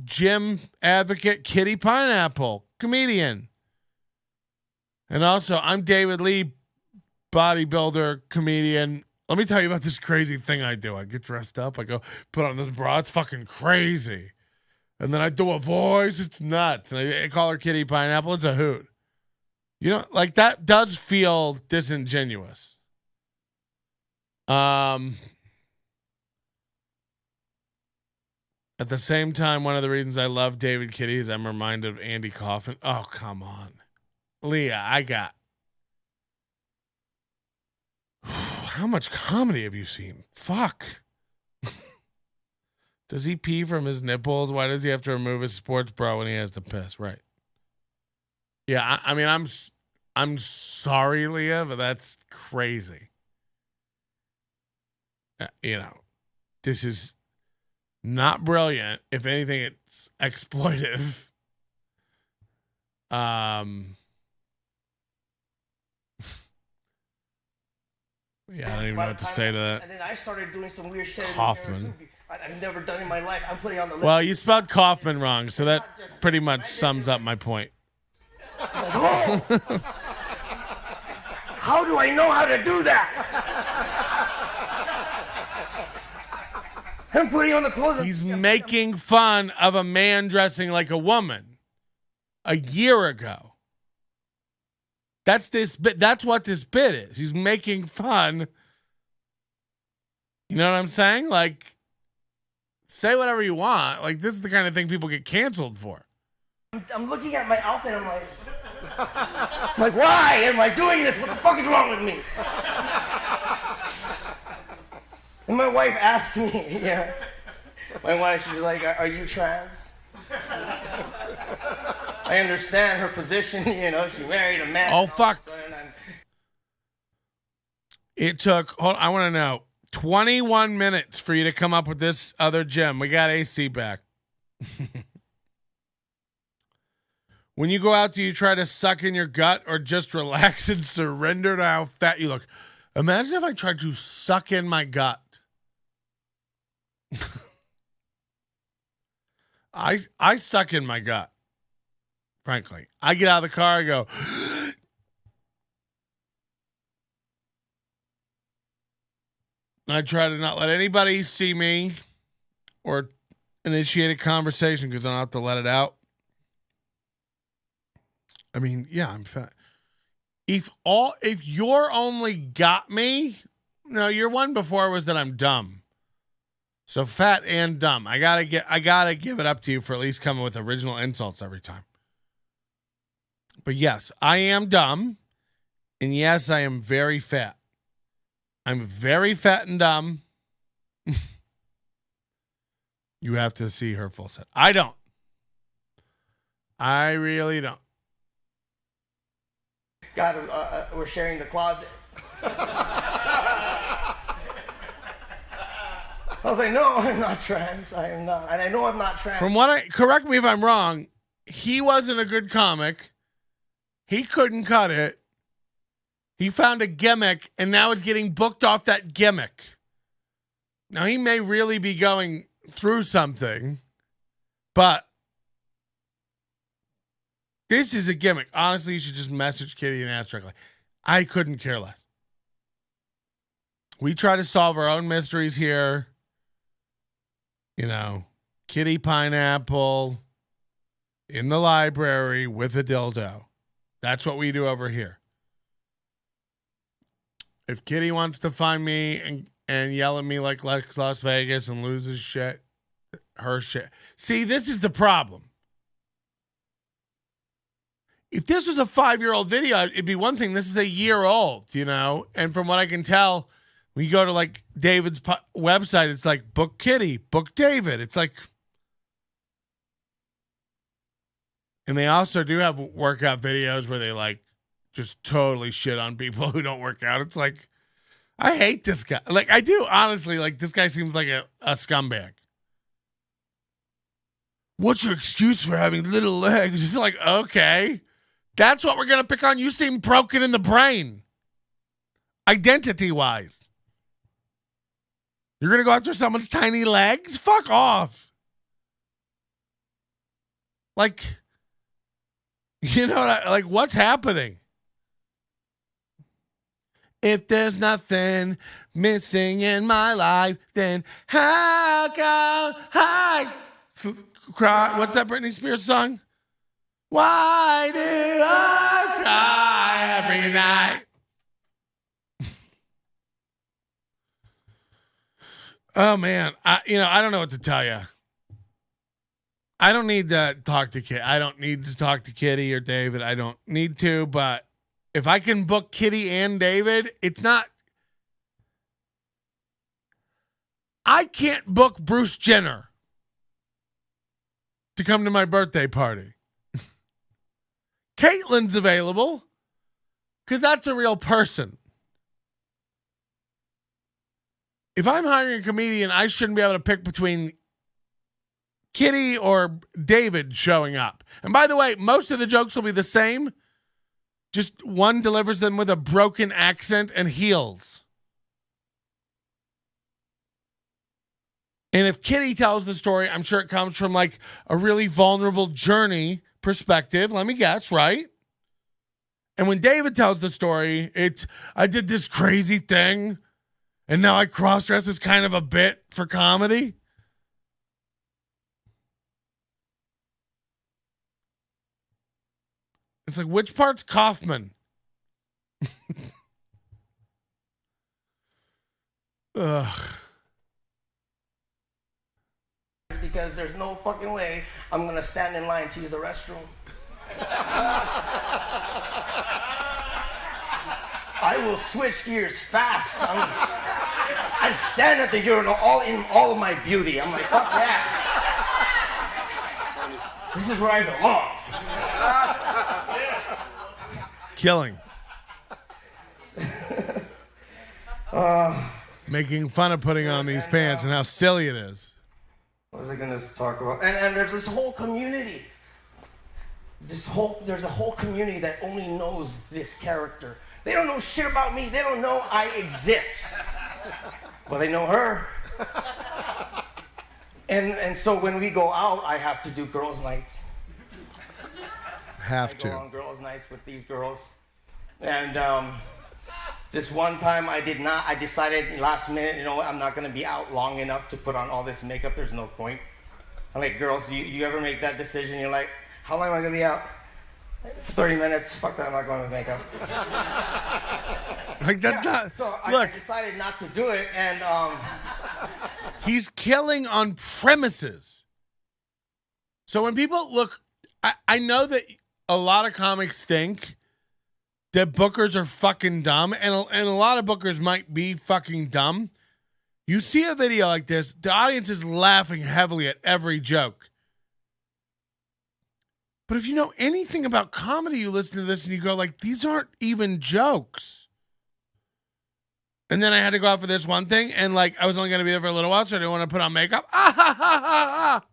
gym advocate, Kitty Pineapple, comedian. And also, I'm David Lee, bodybuilder, comedian. Let me tell you about this crazy thing I do. I get dressed up. I go put on this bra. It's fucking crazy. And then I do a voice. It's nuts. And I call her Kitty Pineapple. It's a hoot. You know, like that does feel disingenuous. At the same time, one of the reasons I love David Kitty is I'm reminded of Andy Kaufman. Oh, come on. Leah, I got... How much comedy have you seen? Fuck. Does he pee from his nipples? Why does he have to remove his sports bra when he has to piss? Right. Yeah, I mean, I'm sorry, Leah, but that's crazy. You know, this is not brilliant. If anything, it's exploitive. Yeah, I don't even know what to say to that. And then I started doing some weird shit. Kaufman. I've never done in my life. I'm putting on the lip. Well, you spelled Kaufman wrong, so that pretty much sums up my point. Oh! How do I know how to do that? I'm putting on the clothes. He's making fun of a man dressing like a woman a year ago. That's this bit. That's what this bit is. He's making fun. You know what I'm saying? Like, say whatever you want. Like, this is the kind of thing people get canceled for. I'm looking at my outfit. I'm like, why am I doing this? What the fuck is wrong with me? And my wife asked me, yeah. My wife, she's like, are you trans? I understand her position, you know, she married a man. Oh, fuck. It took, I want to know, 21 minutes for you to come up with this other gem. We got AC back. When you go out, do you try to suck in your gut or just relax and surrender to how fat you look? Imagine if I tried to suck in my gut. I suck in my gut, frankly. I get out of the car, I go... I try to not let anybody see me or initiate a conversation because I don't have to let it out. I mean, yeah, I'm fat. If you're only got me, no, your one before was that I'm dumb. So fat and dumb. I gotta give it up to you for at least coming with original insults every time. But yes, I am dumb, and yes, I am very fat. I'm very fat and dumb. You have to see her full set. I don't. I really don't. God, we're sharing the closet. I was like, no, I'm not trans. I am not. And I know I'm not trans. Correct me if I'm wrong, he wasn't a good comic. He couldn't cut it. He found a gimmick, and now is getting booked off that gimmick. Now, he may really be going through something, but this is a gimmick. Honestly, you should just message Kitty and ask directly. I couldn't care less. We try to solve our own mysteries here. You know, Kitty Pineapple in the library with a dildo. That's what we do over here. If Kitty wants to find me and yell at me like Lex Las Vegas and loses shit, her shit. See, this is the problem. If this was a 5-year-old video, it'd be one thing. This is a year old, you know? And from what I can tell, when you go to like David's website, it's like book Kitty, book David. It's like, and they also do have workout videos where they like just totally shit on people who don't work out. It's like, I hate this guy. Like, I do, honestly. Like, this guy seems like a scumbag. What's your excuse for having little legs? It's like, okay. That's what we're going to pick on. You seem broken in the brain. Identity-wise. You're going to go after someone's tiny legs? Fuck off. Like, you know, like, what's happening? If there's nothing missing in my life, then how come I cry? What's that Britney Spears song? Why do I cry every night? Oh man, I don't know what to tell you. I don't need to talk to Kitty. I don't need to talk to Kitty or David. I don't need to, but if I can book Kitty and David, it's not. I can't book Bruce Jenner to come to my birthday party. Caitlin's available because that's a real person. If I'm hiring a comedian, I shouldn't be able to pick between Kitty or David showing up. And by the way, most of the jokes will be the same. Just one delivers them with a broken accent and heels. And if Kitty tells the story, I'm sure it comes from like a really vulnerable journey perspective. Let me guess, right? And when David tells the story, it's, I did this crazy thing and now I cross-dress as kind of a bit for comedy. It's like, which part's Kaufman? Ugh. Because there's no fucking way I'm gonna stand in line to use the restroom. I will switch gears fast. I'm standing at the urinal in all of my beauty. I'm like, fuck that. This is where I belong. Killing. Making fun of putting on these pants and how silly it is. What was I gonna talk about? And there's this whole community. There's a whole community that only knows this character. They don't know shit about me. They don't know I exist. Well, they know her. And so when we go out, I have to do girls' nights. Have I to. go on girls' nights with these girls. And this one time I decided last minute, you know what, I'm not gonna be out long enough to put on all this makeup. There's no point. I'm like, girls, you ever make that decision? You're like, how long am I gonna be out? 30 minutes. Fuck that, I'm not going with makeup. Like, that's not. So Look, I decided not to do it, and he's killing on premises. So when people look, I know that a lot of comics think that bookers are fucking dumb, and a lot of bookers might be fucking dumb. You see a video like this, the audience is laughing heavily at every joke. But if you know anything about comedy, you listen to this and you go like, these aren't even jokes. And then I had to go out for this one thing, and like I was only going to be there for a little while, so I didn't want to put on makeup. Ah, ha, ha, ha, ha.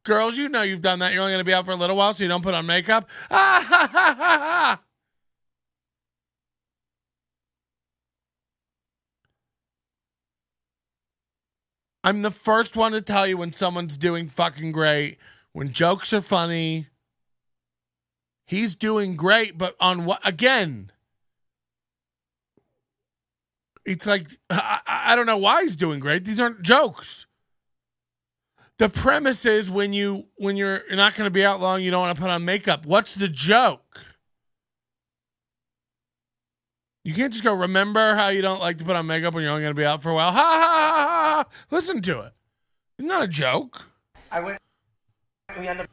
Girls, you know you've done that. You're only going to be out for a little while, so you don't put on makeup. Ah, ha, ha, ha, ha. I'm the first one to tell you when someone's doing fucking great, when jokes are funny. He's doing great, but on what? Again, it's like, I don't know why he's doing great. These aren't jokes. The premise is when you're not going to be out long, you don't want to put on makeup. What's the joke? You can't just go, remember how you don't like to put on makeup when you're only going to be out for a while. Ha, ha, ha, ha. Listen to it. It's not a joke. We ended up.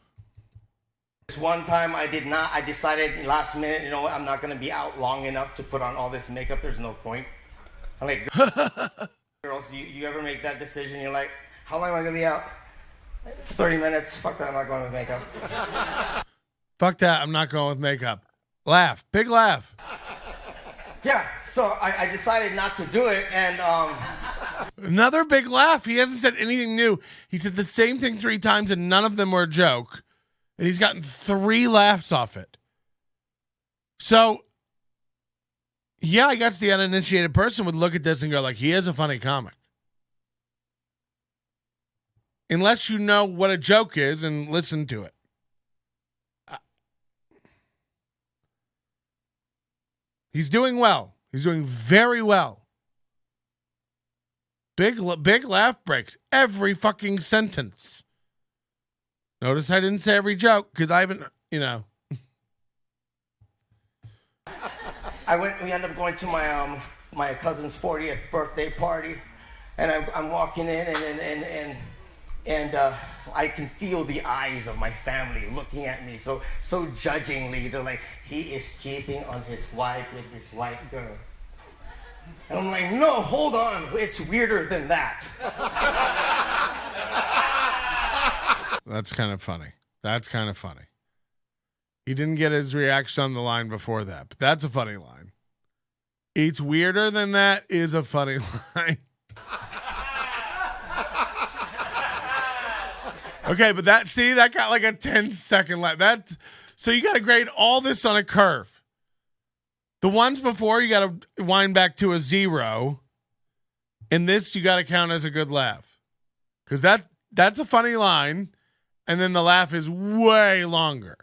This one time I decided last minute, you know what, I'm not going to be out long enough to put on all this makeup. There's no point. I'm like, girls, you ever make that decision? You're like, how long am I going to be out? 30 minutes. Fuck that, I'm not going with makeup. Fuck that, I'm not going with makeup. Laugh. Big laugh. Yeah, so I decided not to do it, and Another big laugh. He hasn't said anything new. He said the same thing 3 times and none of them were a joke. And he's gotten 3 laughs off it. So, yeah, I guess the uninitiated person would look at this and go like, he is a funny comic. Unless you know what a joke is and listen to it. He's doing well. He's doing very well. Big laugh breaks every fucking sentence. Notice I didn't say every joke because I haven't, we ended up going to my cousin's 40th birthday party, and I'm walking in, and I can feel the eyes of my family looking at me so judgingly. They're like, he is cheating on his wife with this white girl. And I'm like, no, hold on, it's weirder than that. That's kind of funny. He didn't get his reaction on the line before that, but that's a funny line. It's weirder than that is a funny line. Okay, but that got like a 10-second lag. So you got to grade all this on a curve. The ones before, you got to wind back to a 0. And this, you got to count as a good laugh. Because that's a funny line. And then the laugh is way longer.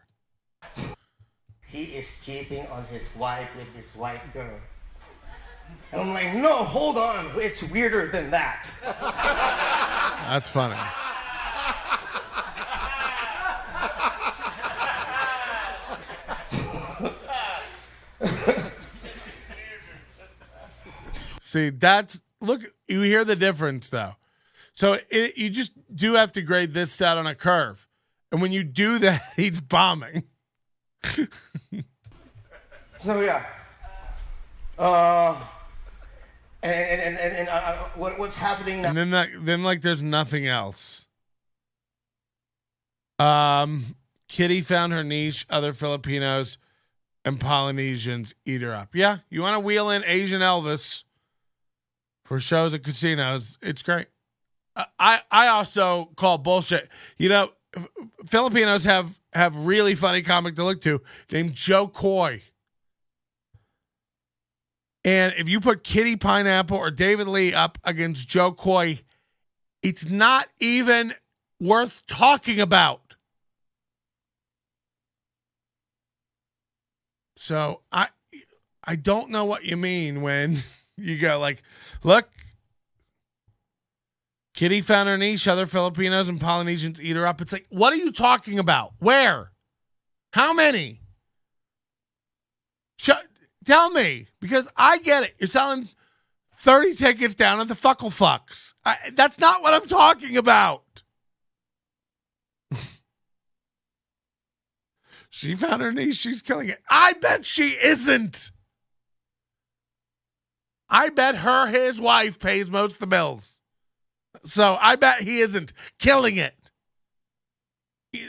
He is cheating on his wife with this white girl. And I'm like, no, hold on, it's weirder than that. That's funny. See, look, you hear the difference though. So you just do have to grade this out on a curve. And when you do that, he's bombing. So yeah. What's happening now? And then like there's nothing else. Kitty found her niche, other Filipinos and Polynesians eat her up. Yeah, you want to wheel in Asian Elvis for shows at casinos, it's great. I also call bullshit. Filipinos have really funny comic to look to named Joe Coy. And if you put Kitty Pineapple or David Lee up against Joe Coy, it's not even worth talking about. So I don't know what you mean when you go like, look, Kitty found her niche, other Filipinos and Polynesians eat her up. It's like, what are you talking about? Where? How many? Tell me, because I get it. You're selling 30 tickets down at the Fuckle Fucks. That's not what I'm talking about. She found her niche. She's killing it. I bet she isn't. I bet his wife pays most of the bills. So I bet he isn't killing it.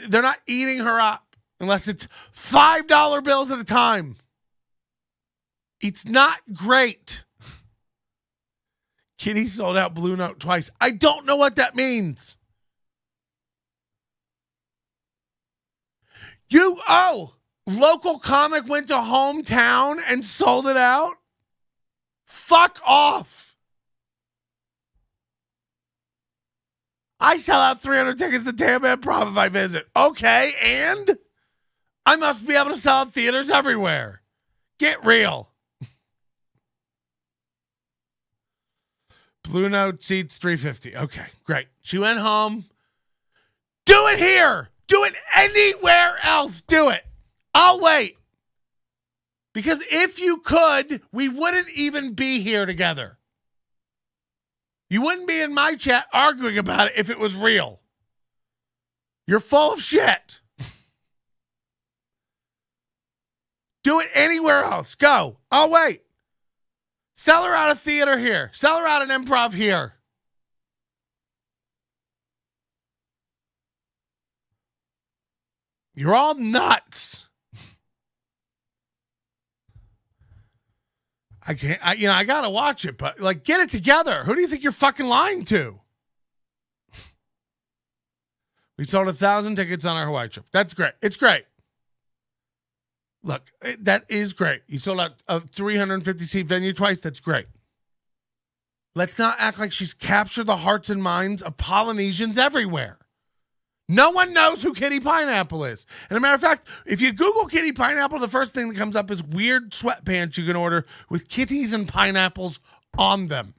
They're not eating her up unless it's $5 bills at a time. It's not great. Kitty sold out Blue Note twice. I don't know what that means. Local comic went to hometown and sold it out? Fuck off. I sell out 300 tickets to Tampa Improv if I visit. Okay, and I must be able to sell out theaters everywhere. Get real. Blue Note seats 350. Okay, great. She went home. Do it here. Do it anywhere else. Do it. I'll wait. Because if you could, we wouldn't even be here together. You wouldn't be in my chat arguing about it if it was real. You're full of shit. Do it anywhere else. Go. I'll wait. Sell her out a theater here. Sell her out an improv here. You're all nuts. I gotta watch it, but like, get it together. Who do you think you're fucking lying to? We sold 1,000 tickets on our Hawaii trip. That's great. It's great. Look, that is great. You sold out a 350 seat venue twice. That's great. Let's not act like she's captured the hearts and minds of Polynesians everywhere. No one knows who Kitty Pineapple is. And as a matter of fact, if you Google Kitty Pineapple, the first thing that comes up is weird sweatpants you can order with kitties and pineapples on them.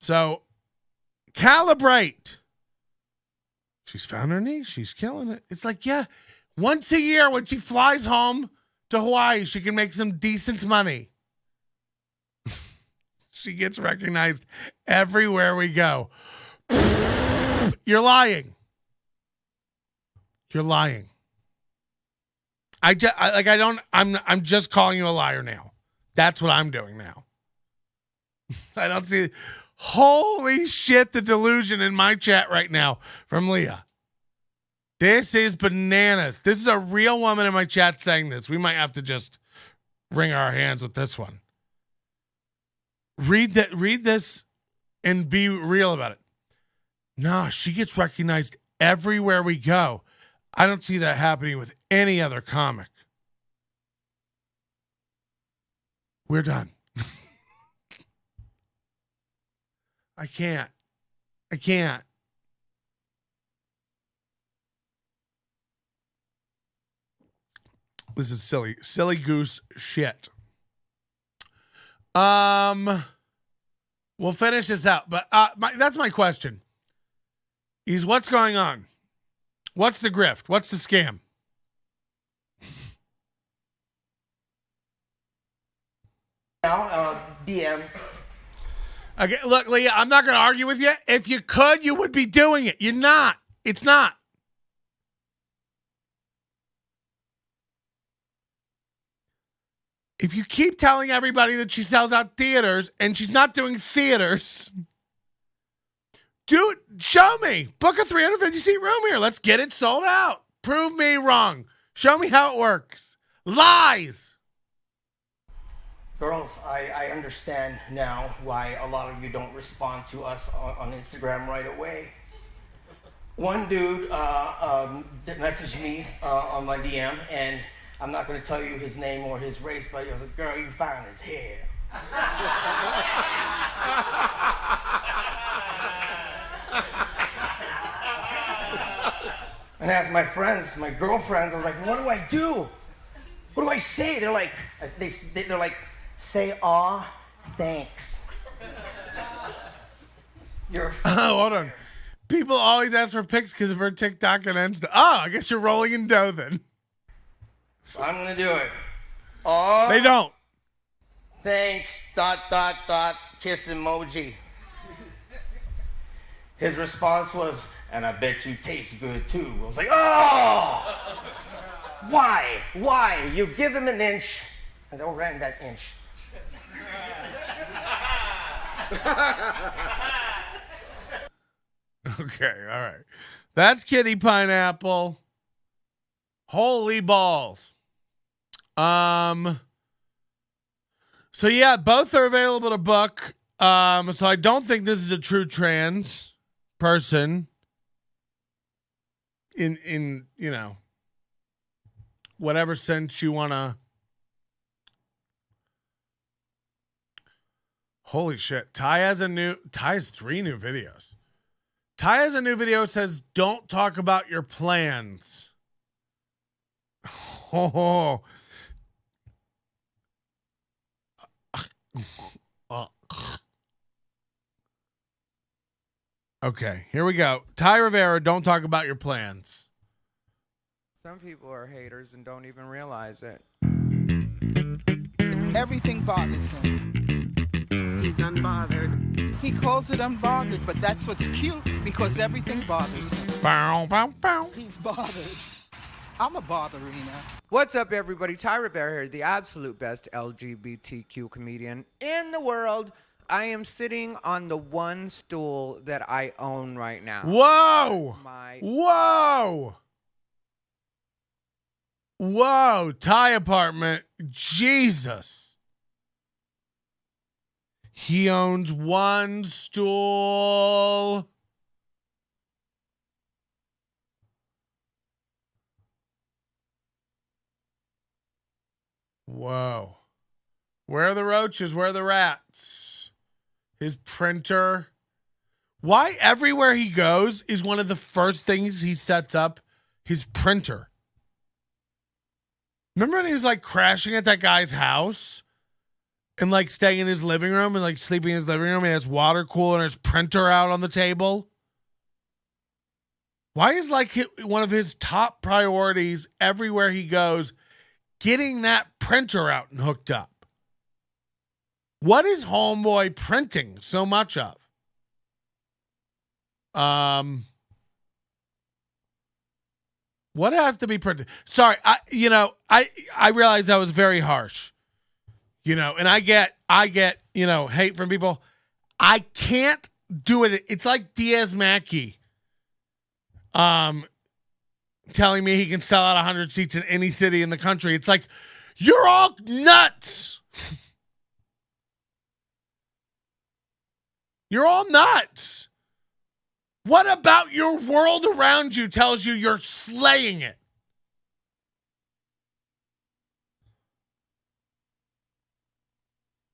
So calibrate. She's found her niche. She's killing it. It's like, yeah, once a year when she flies home to Hawaii, she can make some decent money. She gets recognized everywhere we go. You're lying. You're lying. I'm just calling you a liar now. That's what I'm doing now. I don't see. Holy shit, the delusion in my chat right now from Leah. This is bananas. This is a real woman in my chat saying this. We might have to just wring our hands with this one. Read this and be real about it. Nah, she gets recognized everywhere we go. I don't see that happening with any other comic. We're done. I can't. This is silly goose shit. We'll finish this out, but that's my question. Is what's going on? What's the grift? What's the scam? Now, DMs. Okay, look, Leah, I'm not going to argue with you. If you could, you would be doing it. You're not. It's not. If you keep telling everybody that she sells out theaters and she's not doing theaters, dude, show me. Book a 350-seat room here. Let's get it sold out. Prove me wrong. Show me how it works. Lies. Girls, I understand now why a lot of you don't respond to us on Instagram right away. One dude messaged me on my DM, and I'm not going to tell you his name or his race, but he was like, girl, you found his hair. And as my friends, my girlfriends, I was like, what do I do? What do I say? They're like, they're like, say, aw, thanks. You're hold on. People always ask for pics because of her TikTok and Insta. Oh, I guess you're rolling in dough then. I'm gonna do it. Aw, they don't. Thanks, ... kiss emoji. His response was, and I bet you taste good too. I was like, oh! Why? You give him an inch, and they'll rent that inch. Okay, all right. That's Kitty Pineapple. Holy balls. So yeah, both are available to book. So I don't think this is a true trans person. In you know, whatever sense you wanna. Holy shit. Ty has 3 new videos. Ty has a new video that says, don't talk about your plans. Oh. Okay, here we go. Ty Rivera, don't talk about your plans. Some people are haters and don't even realize it. Everything bothers him. He's unbothered. He calls it unbothered, but that's what's cute because everything bothers him. Bow, bow, bow. He's bothered. I'm a botherina. What's up, everybody? Ty Rivera here, the absolute best LGBTQ comedian in the world. I am sitting on the one stool that I own right now. Whoa! Whoa! Ty apartment. Jesus. He owns one stool. Whoa. Where are the roaches? Where are the rats? His printer. Why everywhere he goes is one of the first things he sets up his printer. Remember when he was like crashing at that guy's house? and like staying in his living room and like sleeping in his living room. He has water cooler and his printer out on the table. Why is like one of his top priorities everywhere he goes getting that printer out and hooked up? What is homeboy printing so much of? What has to be printed? Sorry, I realize that was very harsh. And I get, hate from people. I can't do it. It's like Diaz Mackey telling me he can sell out 100 seats in any city in the country. It's like, you're all nuts. You're all nuts. What about your world around you tells you you're slaying it?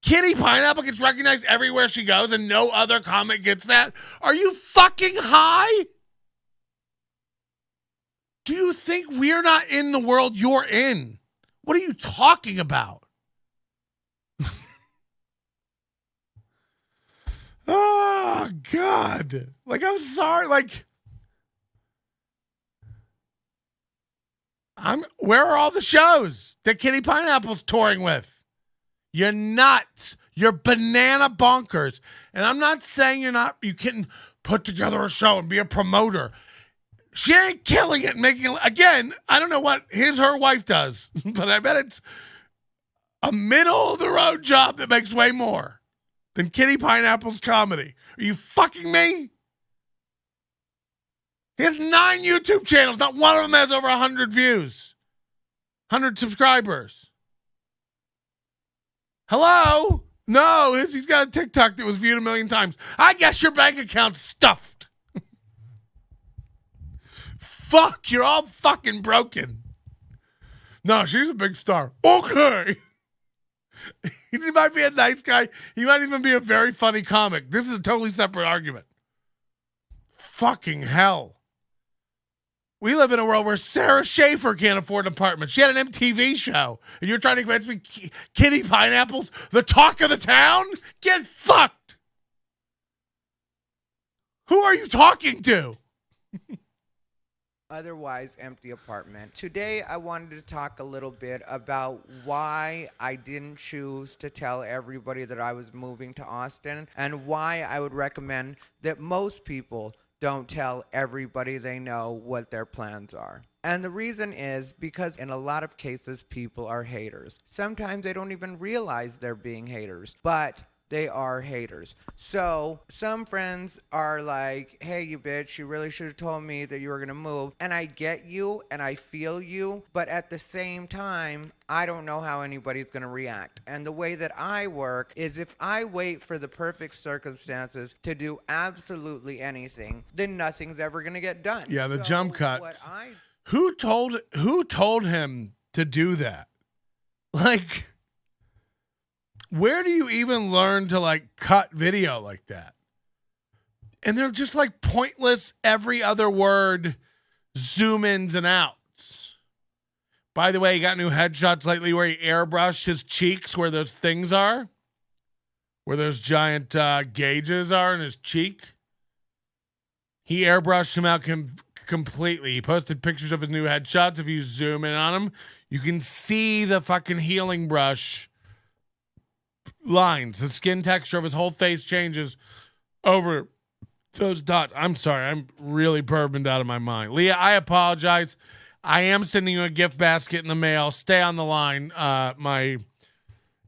Kitty Pineapple gets recognized everywhere she goes and no other comic gets that? Are you fucking high? Do you think we're not in the world you're in? What are you talking about? Oh, God. Like, I'm sorry. Like, where are all the shows that Kitty Pineapple's touring with? You're nuts. You're banana bonkers. And I'm not saying you can put together a show and be a promoter. She ain't killing it, making it. Again, I don't know what her wife does, but I bet it's a middle-of-the-road job that makes way more than Kitty Pineapple's comedy. Are you fucking me? He has 9 YouTube channels. Not one of them has over 100 views. 100 subscribers. Hello? No, he's got a TikTok that was viewed 1 million times. I guess your bank account's stuffed. Fuck, you're all fucking broken. No, she's a big star. Okay. He might be a nice guy. He might even be a very funny comic. This is a totally separate argument. Fucking hell. We live in a world where Sarah Schaefer can't afford an apartment. She had an MTV show. And you're trying to convince me Kitty Pineapple's the talk of the town? Get fucked. Who are you talking to? Otherwise empty apartment. Today I wanted to talk a little bit about why I didn't choose to tell everybody that I was moving to Austin and why I would recommend that most people don't tell everybody they know what their plans are. And the reason is because in a lot of cases people are haters. Sometimes they don't even realize they're being haters, but they are haters. So some friends are like, hey, you bitch, you really should have told me that you were going to move. And I get you and I feel you. But at the same time, I don't know how anybody's going to react. And the way that I work is if I wait for the perfect circumstances to do absolutely anything, then nothing's ever going to get done. Yeah, the jump cuts. Who told him to do that? Like, where do you even learn to like cut video like that? And they're just like pointless every other word zoom ins and outs. By the way, he got new headshots lately where he airbrushed his cheeks where those things are, where those giant gauges are in his cheek. He airbrushed him out completely. He posted pictures of his new headshots. If you zoom in on him, you can see the fucking healing brush lines. The skin texture of his whole face changes over those dots. I'm sorry. I'm really bourboned out of my mind. Leah, I apologize. I am sending you a gift basket in the mail. Stay on the line. My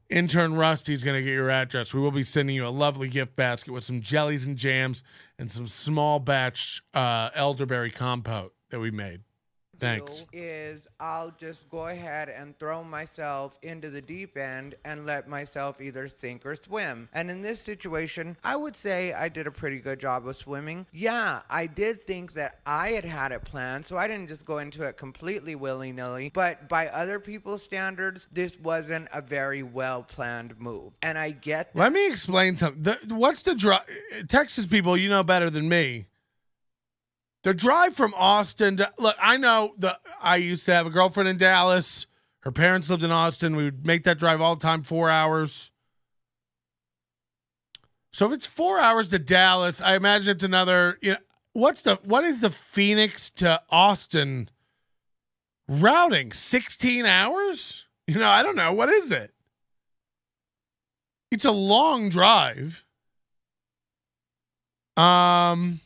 intern Rusty's going to get your address. We will be sending you a lovely gift basket with some jellies and jams and some small batch elderberry compote that we made. Thanks. Is I'll just go ahead and throw myself into the deep end and let myself either sink or swim. And in this situation, I would say I did a pretty good job of swimming. Yeah, I did think that I had it planned, so I didn't just go into it completely willy-nilly. But by other people's standards, this wasn't a very well-planned move. And I get that. Let me explain something. What's the drive? Texas people, you know better than me. The drive from Austin to, look, I know I used to have a girlfriend in Dallas. Her parents lived in Austin. We would make that drive all the time, 4 hours. So if it's 4 hours to Dallas, I imagine it's another. What is the Phoenix to Austin routing? 16 hours? I don't know. What is it? It's a long drive. And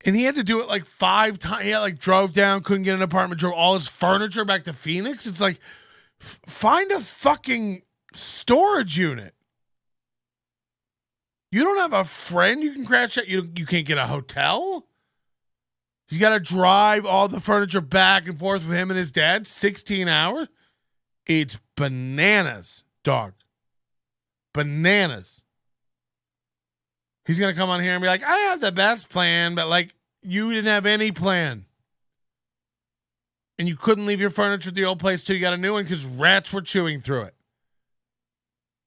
he had to do it like 5 times. He drove down, couldn't get an apartment, drove all his furniture back to Phoenix. It's like, find a fucking storage unit. You don't have a friend you can crash at. You can't get a hotel. He's got to drive all the furniture back and forth with him and his dad. 16 hours. It's bananas, dog. Bananas. He's going to come on here and be like, I have the best plan, but you didn't have any plan. And you couldn't leave your furniture at the old place till you got a new one because rats were chewing through it.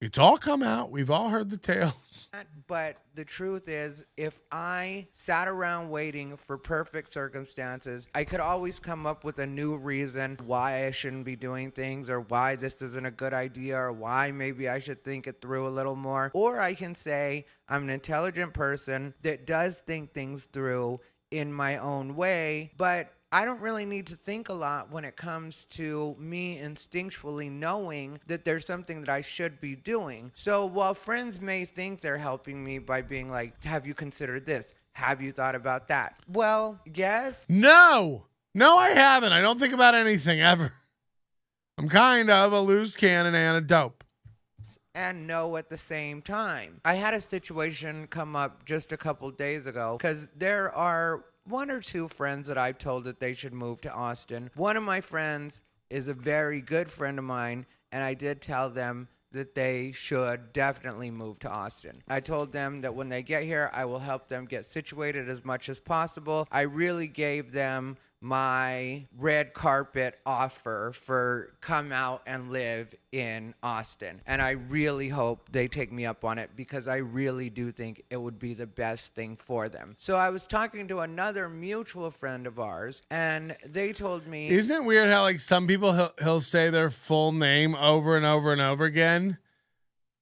It's all come out. We've all heard the tales. But the truth is, if I sat around waiting for perfect circumstances, I could always come up with a new reason why I shouldn't be doing things, or why this isn't a good idea, or why maybe I should think it through a little more. Or I can say I'm an intelligent person that does think things through in my own way, but I don't really need to think a lot when it comes to me instinctually knowing that there's something that I should be doing. So while friends may think they're helping me by being like, have you considered this? Have you thought about that? Well, yes. No, I haven't. I don't think about anything ever. I'm kind of a loose cannon and a dope. And no at the same time. I had a situation come up just a couple days ago because there are 1 or 2 friends that I've told that they should move to Austin. One of my friends is a very good friend of mine, and I did tell them that they should definitely move to Austin. I told them that when they get here, I will help them get situated as much as possible. I really gave them my red carpet offer for come out and live in Austin. And I really hope they take me up on it, because I really do think it would be the best thing for them. So I was talking to another mutual friend of ours, and they told me... Isn't it weird how some people he'll say their full name over and over and over again?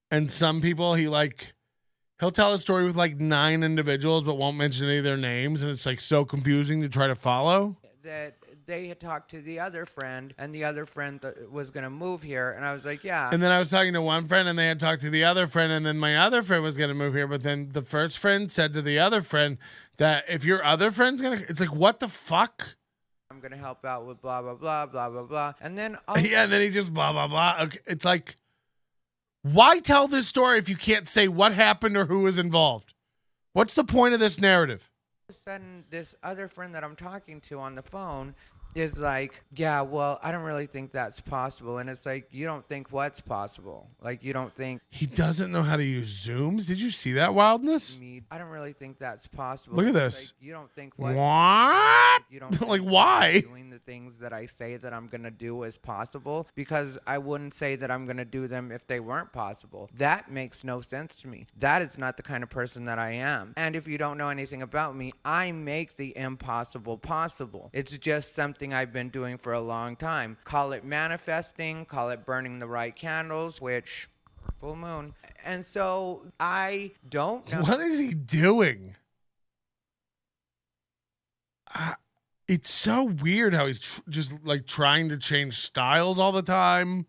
And some people he'll tell a story with 9 individuals but won't mention any of their names, and it's so confusing to try to follow. That they had talked to the other friend, and the other friend was going to move here, and I was like, yeah. And then I was talking to one friend, and they had talked to the other friend, and then my other friend was going to move here, but then the first friend said to the other friend that if your other friend's going to... It's what the fuck? I'm going to help out with blah, blah, blah, blah, blah, blah. And then... Yeah, and then he just blah, blah, blah. Okay. It's why tell this story if you can't say what happened or who was involved? What's the point of this narrative? All of a sudden, this other friend that I'm talking to on the phone is like, yeah, well, I don't really think that's possible. And it's you don't think what's possible? You don't think... He doesn't know how to use Zooms? Did you see that wildness? I don't really think that's possible. Look at this. You don't think what? You don't think why? Doing the things that I say that I'm going to do is possible, because I wouldn't say that I'm going to do them if they weren't possible. That makes no sense to me. That is not the kind of person that I am. And if you don't know anything about me, I make the impossible possible. It's just something I've been doing for a long time. Call it manifesting, call it burning the right candles, which, full moon. And so I don't know. What is he doing? It's so weird how he's just trying to change styles all the time.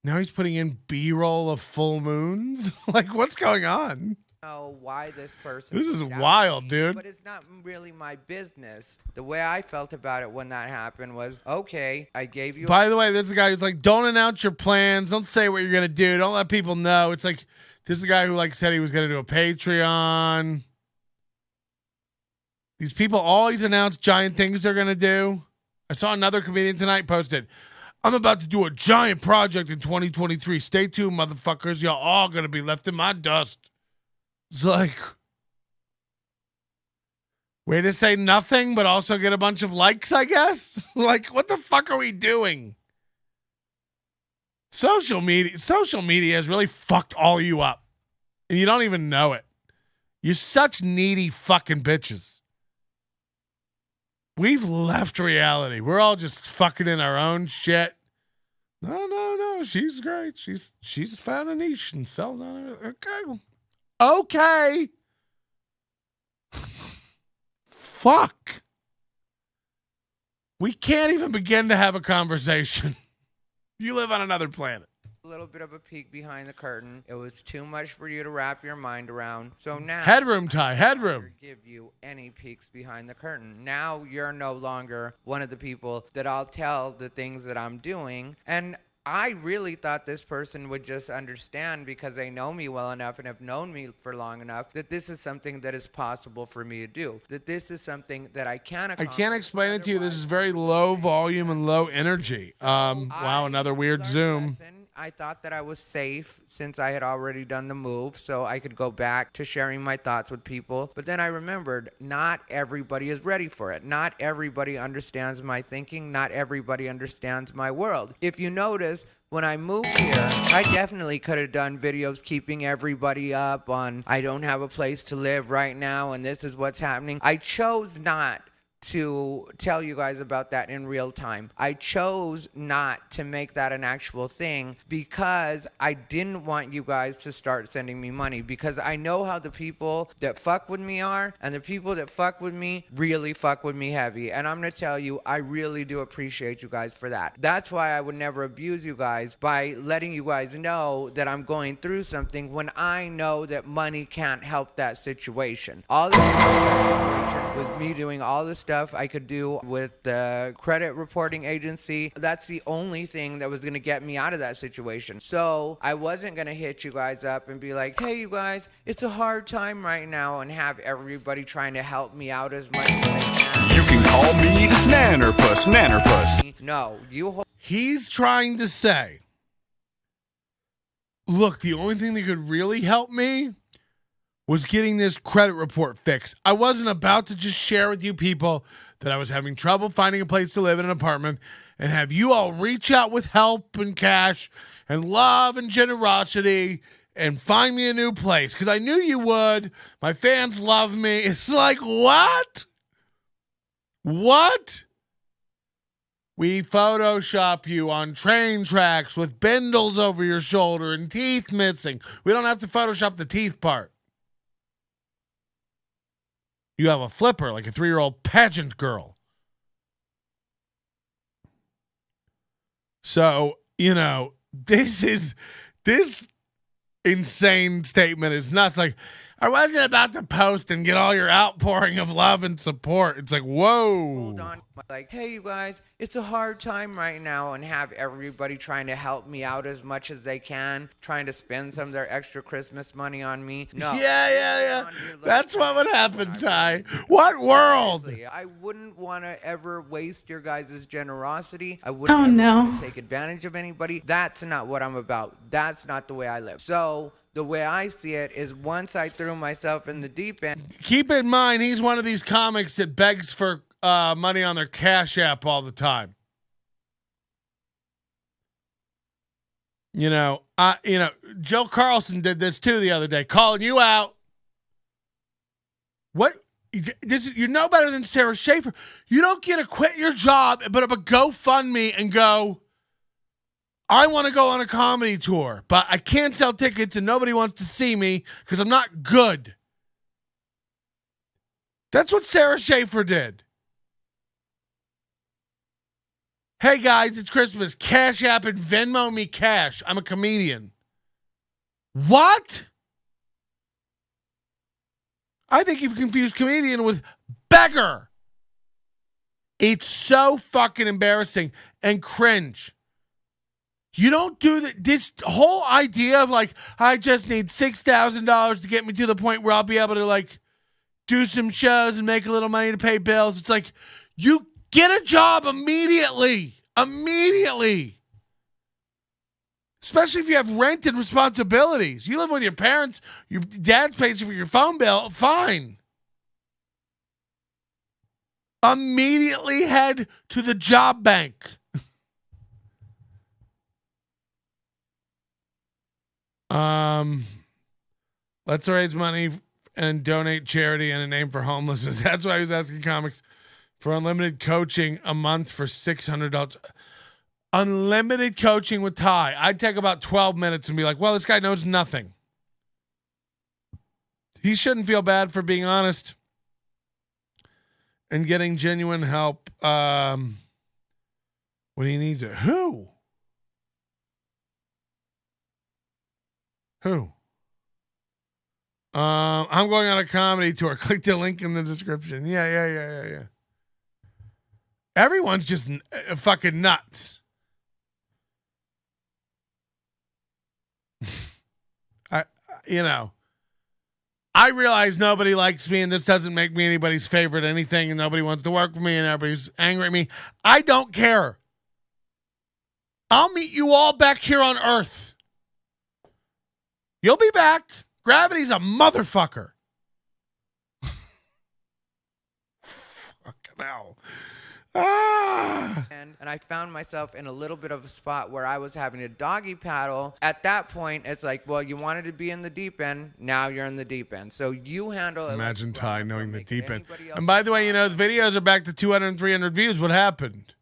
Now he's putting in B-roll of full moons. What's going on? Know why this person... This is wild, dude. But it's not really my business. The way I felt about it when that happened was, okay, I gave you... By the way, this is a guy who's don't announce your plans. Don't say what you're going to do. Don't let people know. It's this is a guy who said he was going to do a Patreon. These people always announce giant things they're going to do. I saw another comedian tonight posted, I'm about to do a giant project in 2023. Stay tuned, motherfuckers. Y'all all going to be left in my dust. It's way to say nothing, but also get a bunch of likes, I guess? What the fuck are we doing? Social media has really fucked all you up. And you don't even know it. You're such needy fucking bitches. We've left reality. We're all just fucking in our own shit. No. no, she's great. She's found a niche and sells on it. Okay. Fuck. We can't even begin to have a conversation. You live on another planet. A little bit of a peek behind the curtain. It was too much for you to wrap your mind around. So now Headroom, Ty, headroom. Give you any peeks behind the curtain. Now you're no longer one of the people that I'll tell the things that I'm doing. And I really thought this person would just understand, because they know me well enough and have known me for long enough, that this is something that is possible for me to do. That this is something that I can accomplish. I can't explain it to you. This is very low volume and low energy. Wow, another weird Zoom. I thought that I was safe since I had already done the move, so I could go back to sharing my thoughts with people. But then I remembered, not everybody is ready for it. Not everybody understands my thinking. Not everybody understands my world. If you notice, when I moved here, I definitely could have done videos keeping everybody up on, I don't have a place to live right now and this is what's happening. I chose not to tell you guys about that in real time. I chose not to make that an actual thing because I didn't want you guys to start sending me money, because I know how the people that fuck with me are, and the people that fuck with me really fuck with me heavy. And I'm gonna tell you, I really do appreciate you guys for that. That's why I would never abuse you guys by letting you guys know that I'm going through something when I know that money can't help that situation. All that situation was me doing all the stuff I could do with the credit reporting agency. That's the only thing that was going to get me out of that situation. So I wasn't going to hit you guys up and be like, hey, you guys, it's a hard time right now, and have everybody trying to help me out as much as they can. You can call me Nannerpuss. No, He's trying to say, look, the only thing that could really help me was getting this credit report fixed. I wasn't about to just share with you people that I was having trouble finding a place to live in an apartment and have you all reach out with help and cash and love and generosity and find me a new place, because I knew you would. My fans love me. It's like, what? What? We Photoshop you on train tracks with bindles over your shoulder and teeth missing. We don't have to Photoshop the teeth part. You have a flipper like a 3-year-old pageant girl. So, this insane statement is nuts. Like, I wasn't about to post and get all your outpouring of love and support. It's like, whoa. Hold on. Like, hey, you guys, it's a hard time right now, and have everybody trying to help me out as much as they can, trying to spend some of their extra Christmas money on me. No. Yeah. That's what would happen, Ty. What world? Seriously, I wouldn't want to ever waste your guys' generosity. I wouldn't ever take advantage of anybody. That's not what I'm about. That's not the way I live. So the way I see it is, once I threw myself in the deep end. Keep in mind, he's one of these comics that begs for money on their Cash App all the time. Joe Carlson did this too the other day, calling you out. What? You're no better than Sarah Schaefer. You don't get to quit your job, but up a GoFundMe and go, I want to go on a comedy tour, but I can't sell tickets and nobody wants to see me because I'm not good. That's what Sarah Schaefer did. Hey guys, it's Christmas. Cash App and Venmo me cash. I'm a comedian. What? I think you've confused comedian with beggar. It's so fucking embarrassing and cringe. You don't do that. This whole idea of like, I just need $6,000 to get me to the point where I'll be able to like do some shows and make a little money to pay bills. It's like, you get a job immediately. Immediately. Especially if you have rent and responsibilities. You live with your parents. Your dad pays for your phone bill. Fine. Immediately head to the job bank. Let's raise money and donate charity and a name for homelessness. That's why I was asking comics for unlimited coaching a month for $600. Unlimited coaching with Ty. I'd take about 12 minutes and be like, well, this guy knows nothing. He shouldn't feel bad for being honest and getting genuine help when he needs it. Who? I'm going on a comedy tour. Click the link in the description. Yeah. Everyone's just fucking nuts. I realize nobody likes me and this doesn't make me anybody's favorite anything and nobody wants to work with me and everybody's angry at me. I don't care. I'll meet you all back here on Earth. You'll be back. Gravity's a motherfucker. Fucking hell. And I found myself in a little bit of a spot where I was having a doggy paddle. At that point, it's like, well, you wanted to be in the deep end. Now you're in the deep end. So you handle it. Imagine Ty knowing the deep end. And by the way, his videos are back to 200 and 300 views. What happened?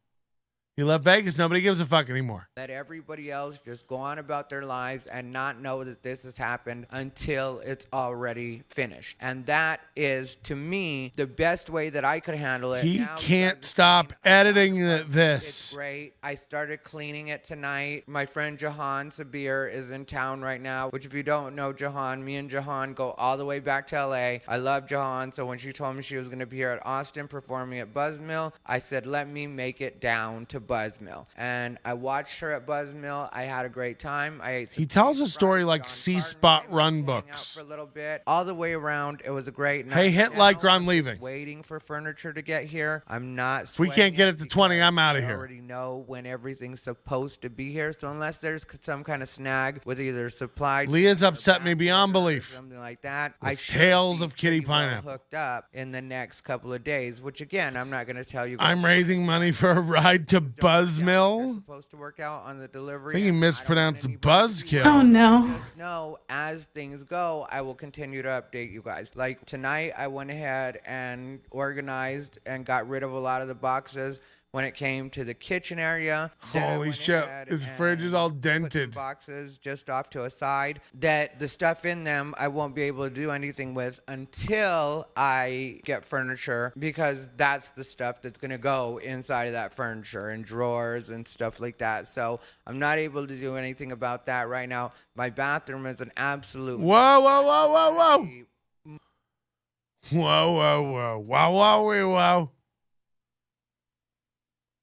He left Vegas. Nobody gives a fuck anymore. Let everybody else just go on about their lives and not know that this has happened until it's already finished. And that is, to me, the best way that I could handle it. He now, can't stop editing this. It's great. I started cleaning it tonight. My friend Jahan Sabir is in town right now, which if you don't know Jahan, me and Jahan go all the way back to LA. I love Jahan, so when she told me she was going to be here at Austin performing at Buzzmill, I said, let me make it down to Buzzmill. And I watched her at Buzzmill. I had a great time. He tells a story like C-Spot Run books. For a little bit. All the way around, it was a great night. Hey, hit like or I'm leaving. Waiting for furniture to get here. I'm not If we can't get it to 20, I'm out of here. I already know when everything's supposed to be here. So unless there's some kind of snag with either supply Leah's upset me beyond belief. Something like that. I Tales of Kitty Pineapple. Hooked up in the next couple of days, which again, I'm not going to tell you. I'm raising money for a ride to Buzzmill. Supposed to work out on the delivery. I think he mispronounced Buzzkill. Oh no. No, as things go, I will continue to update you guys. Like tonight, I went ahead and organized and got rid of a lot of the boxes. When it came to the kitchen area, holy shit, his fridge is all dented. Boxes just off to a side. That the stuff in them I won't be able to do anything with until I get furniture, because that's the stuff that's gonna go inside of that furniture and drawers and stuff like that. So I'm not able to do anything about that right now. My bathroom is an absolute. Whoa!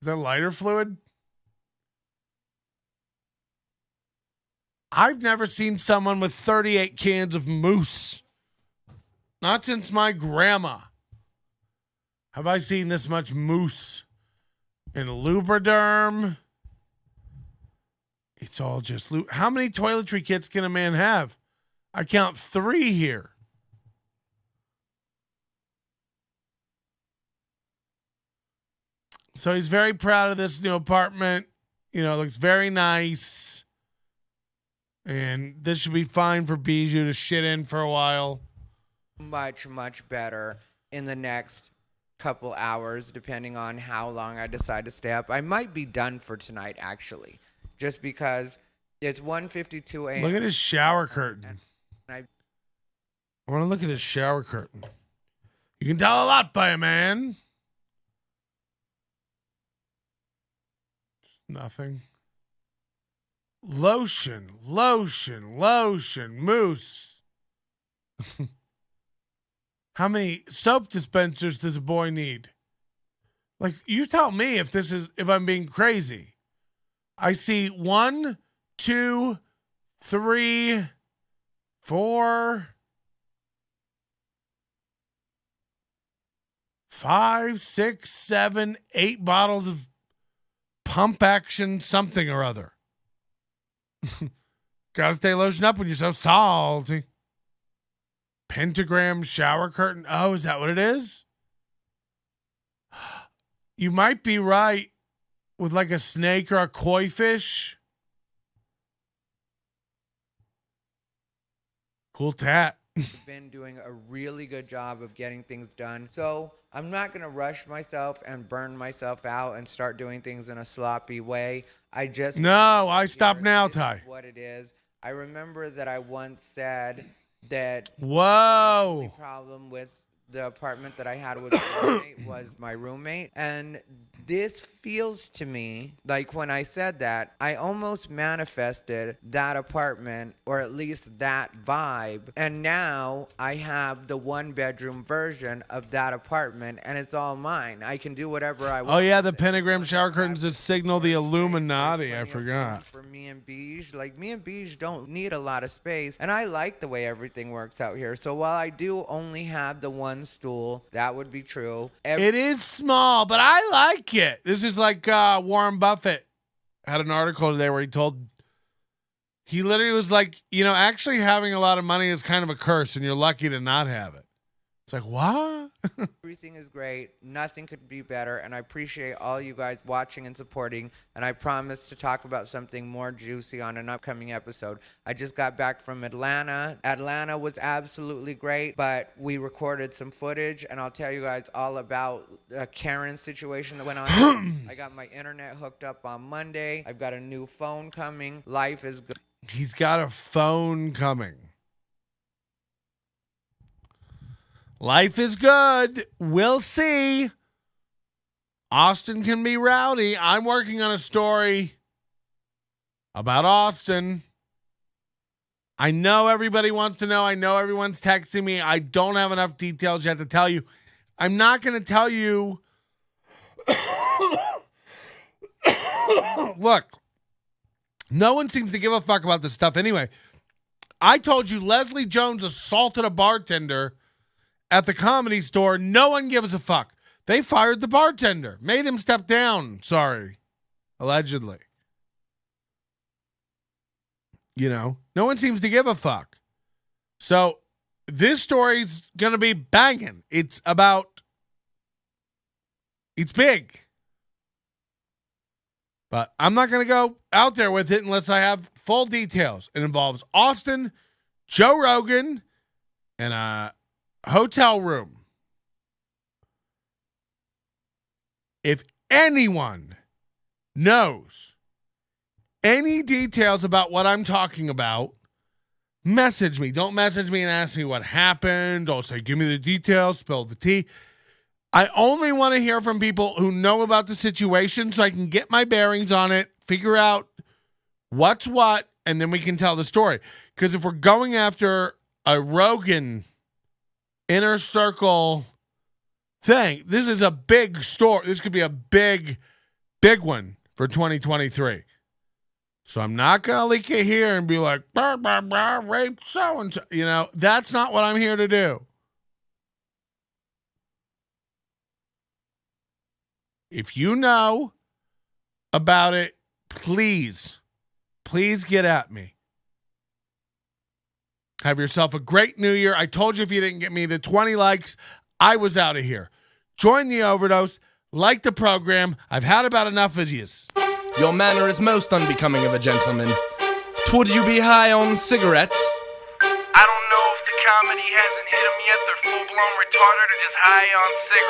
Is that lighter fluid? I've never seen someone with 38 cans of mousse. Not since my grandma have I seen this much mousse. And Lubriderm. It's all just how many toiletry kits can a man have? I count 3 here. So he's very proud of this new apartment. It looks very nice. And this should be fine for Bijou to shit in for a while. Much, much better in the next couple hours, depending on how long I decide to stay up. I might be done for tonight, actually, just because it's 1:52 a.m. Look at his shower curtain. I want to look at his shower curtain. You can tell a lot by a man. Nothing. Lotion, mousse. How many soap dispensers does a boy need? Like, you tell me if I'm being crazy. I see 1, 2, 3, 4, 5, 6, 7, 8 bottles of pump action something or other. Gotta stay lotioned up when you're so salty. Pentagram shower curtain. Oh, is that what it is? You might be right with like a snake or a koi fish. Cool tat. been doing a really good job of getting things done. So I'm not going to rush myself and burn myself out and start doing things in a sloppy way. I stop now, Ty. What it is. I remember that I once said that the only problem with the apartment that I had with my roommate was my roommate. And this feels to me like when I said that, I almost manifested that apartment, or at least that vibe. And now I have the 1-bedroom version of that apartment, and it's all mine. I can do whatever I want. Oh, yeah, the pentagram shower curtains that signal the Illuminati. I forgot. For me and Beige, me and Beige don't need a lot of space, and I like the way everything works out here. So while I do only have the one stool, that would be true. It is small, but I like it. This is like Warren Buffett had an article today where he literally was like, actually having a lot of money is kind of a curse, and you're lucky to not have it. It's like, what? Everything is great. Nothing could be better. And I appreciate all you guys watching and supporting. And I promise to talk about something more juicy on an upcoming episode. I just got back from Atlanta. Atlanta was absolutely great, but we recorded some footage. And I'll tell you guys all about a Karen situation that went on. I got my internet hooked up on Monday. I've got a new phone coming. Life is good. He's got a phone coming. Life is good. We'll see. Austin can be rowdy. I'm working on a story about Austin. I know everybody wants to know. I know everyone's texting me. I don't have enough details yet to tell you. I'm not going to tell you. Look, no one seems to give a fuck about this stuff anyway. I told you Leslie Jones assaulted a bartender at the Comedy Store. No one gives a fuck. They fired the bartender. Made him step down. Sorry. Allegedly. No one seems to give a fuck. So this story's going to be banging. It's big. But I'm not going to go out there with it unless I have full details. It involves Austin, Joe Rogan, and a hotel room. If anyone knows any details about what I'm talking about, message me. Don't message me and ask me what happened. Don't say, give me the details, spill the tea. I only want to hear from people who know about the situation so I can get my bearings on it, figure out what's what, and then we can tell the story. Because if we're going after a Rogan inner circle thing, this is a big story. This could be a big one for 2023. So I'm not going to leak it here and be like, bah, bah, bah, rape so-and-so. That's not what I'm here to do. If you know about it, please get at me. Have yourself a great new year. I told you if you didn't get me to 20 likes, I was out of here. Join the overdose. Like the program. I've had about enough of yous. Your manner is most unbecoming of a gentleman. Would you be high on cigarettes? I don't know if the comedy hasn't hit them yet. They're full-blown retarded or just high on cigarettes.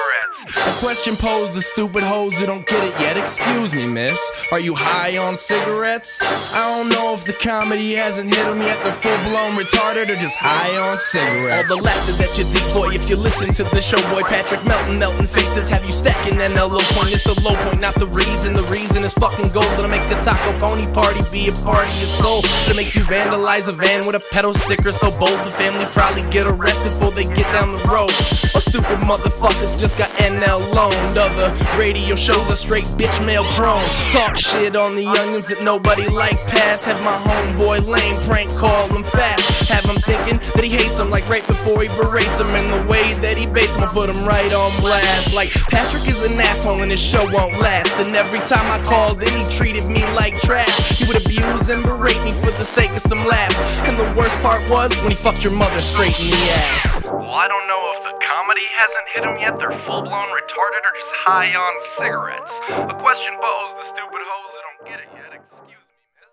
A question posed to stupid hoes who don't get it yet. Excuse me, miss. Are you high on cigarettes? I don't know if the comedy hasn't hit them yet. They're full-blown retarded or just high on cigarettes. All the laughter that you dig, boy, if you listen to the show, boy. Patrick melting faces. Have you stacking NLO point? It's the low point, not the reason. The reason is fucking gold. Gonna make the taco pony party be a party of soul. To make you vandalize a van with a pedal sticker so bold. The family probably get arrested before they get down the road. Or stupid motherfuckers just got NL loaned. Other radio shows are straight bitch mail prone. Talk shit on the youngins that nobody like past. Have my homeboy lame prank call him fast. Have him thinking that he hates him like right before he berates him. And the way that he baits him, put him right on blast. Like Patrick is an asshole and his show won't last. And every time I called in he treated me like trash. He would abuse and berate me for the sake of some laughs. And the worst part was when he fucked your mother straight in the ass. Well, I don't know if the comedy hasn't hit them yet. They're full-blown retarded or just high on cigarettes. A question posed to stupid hoes that don't get it yet.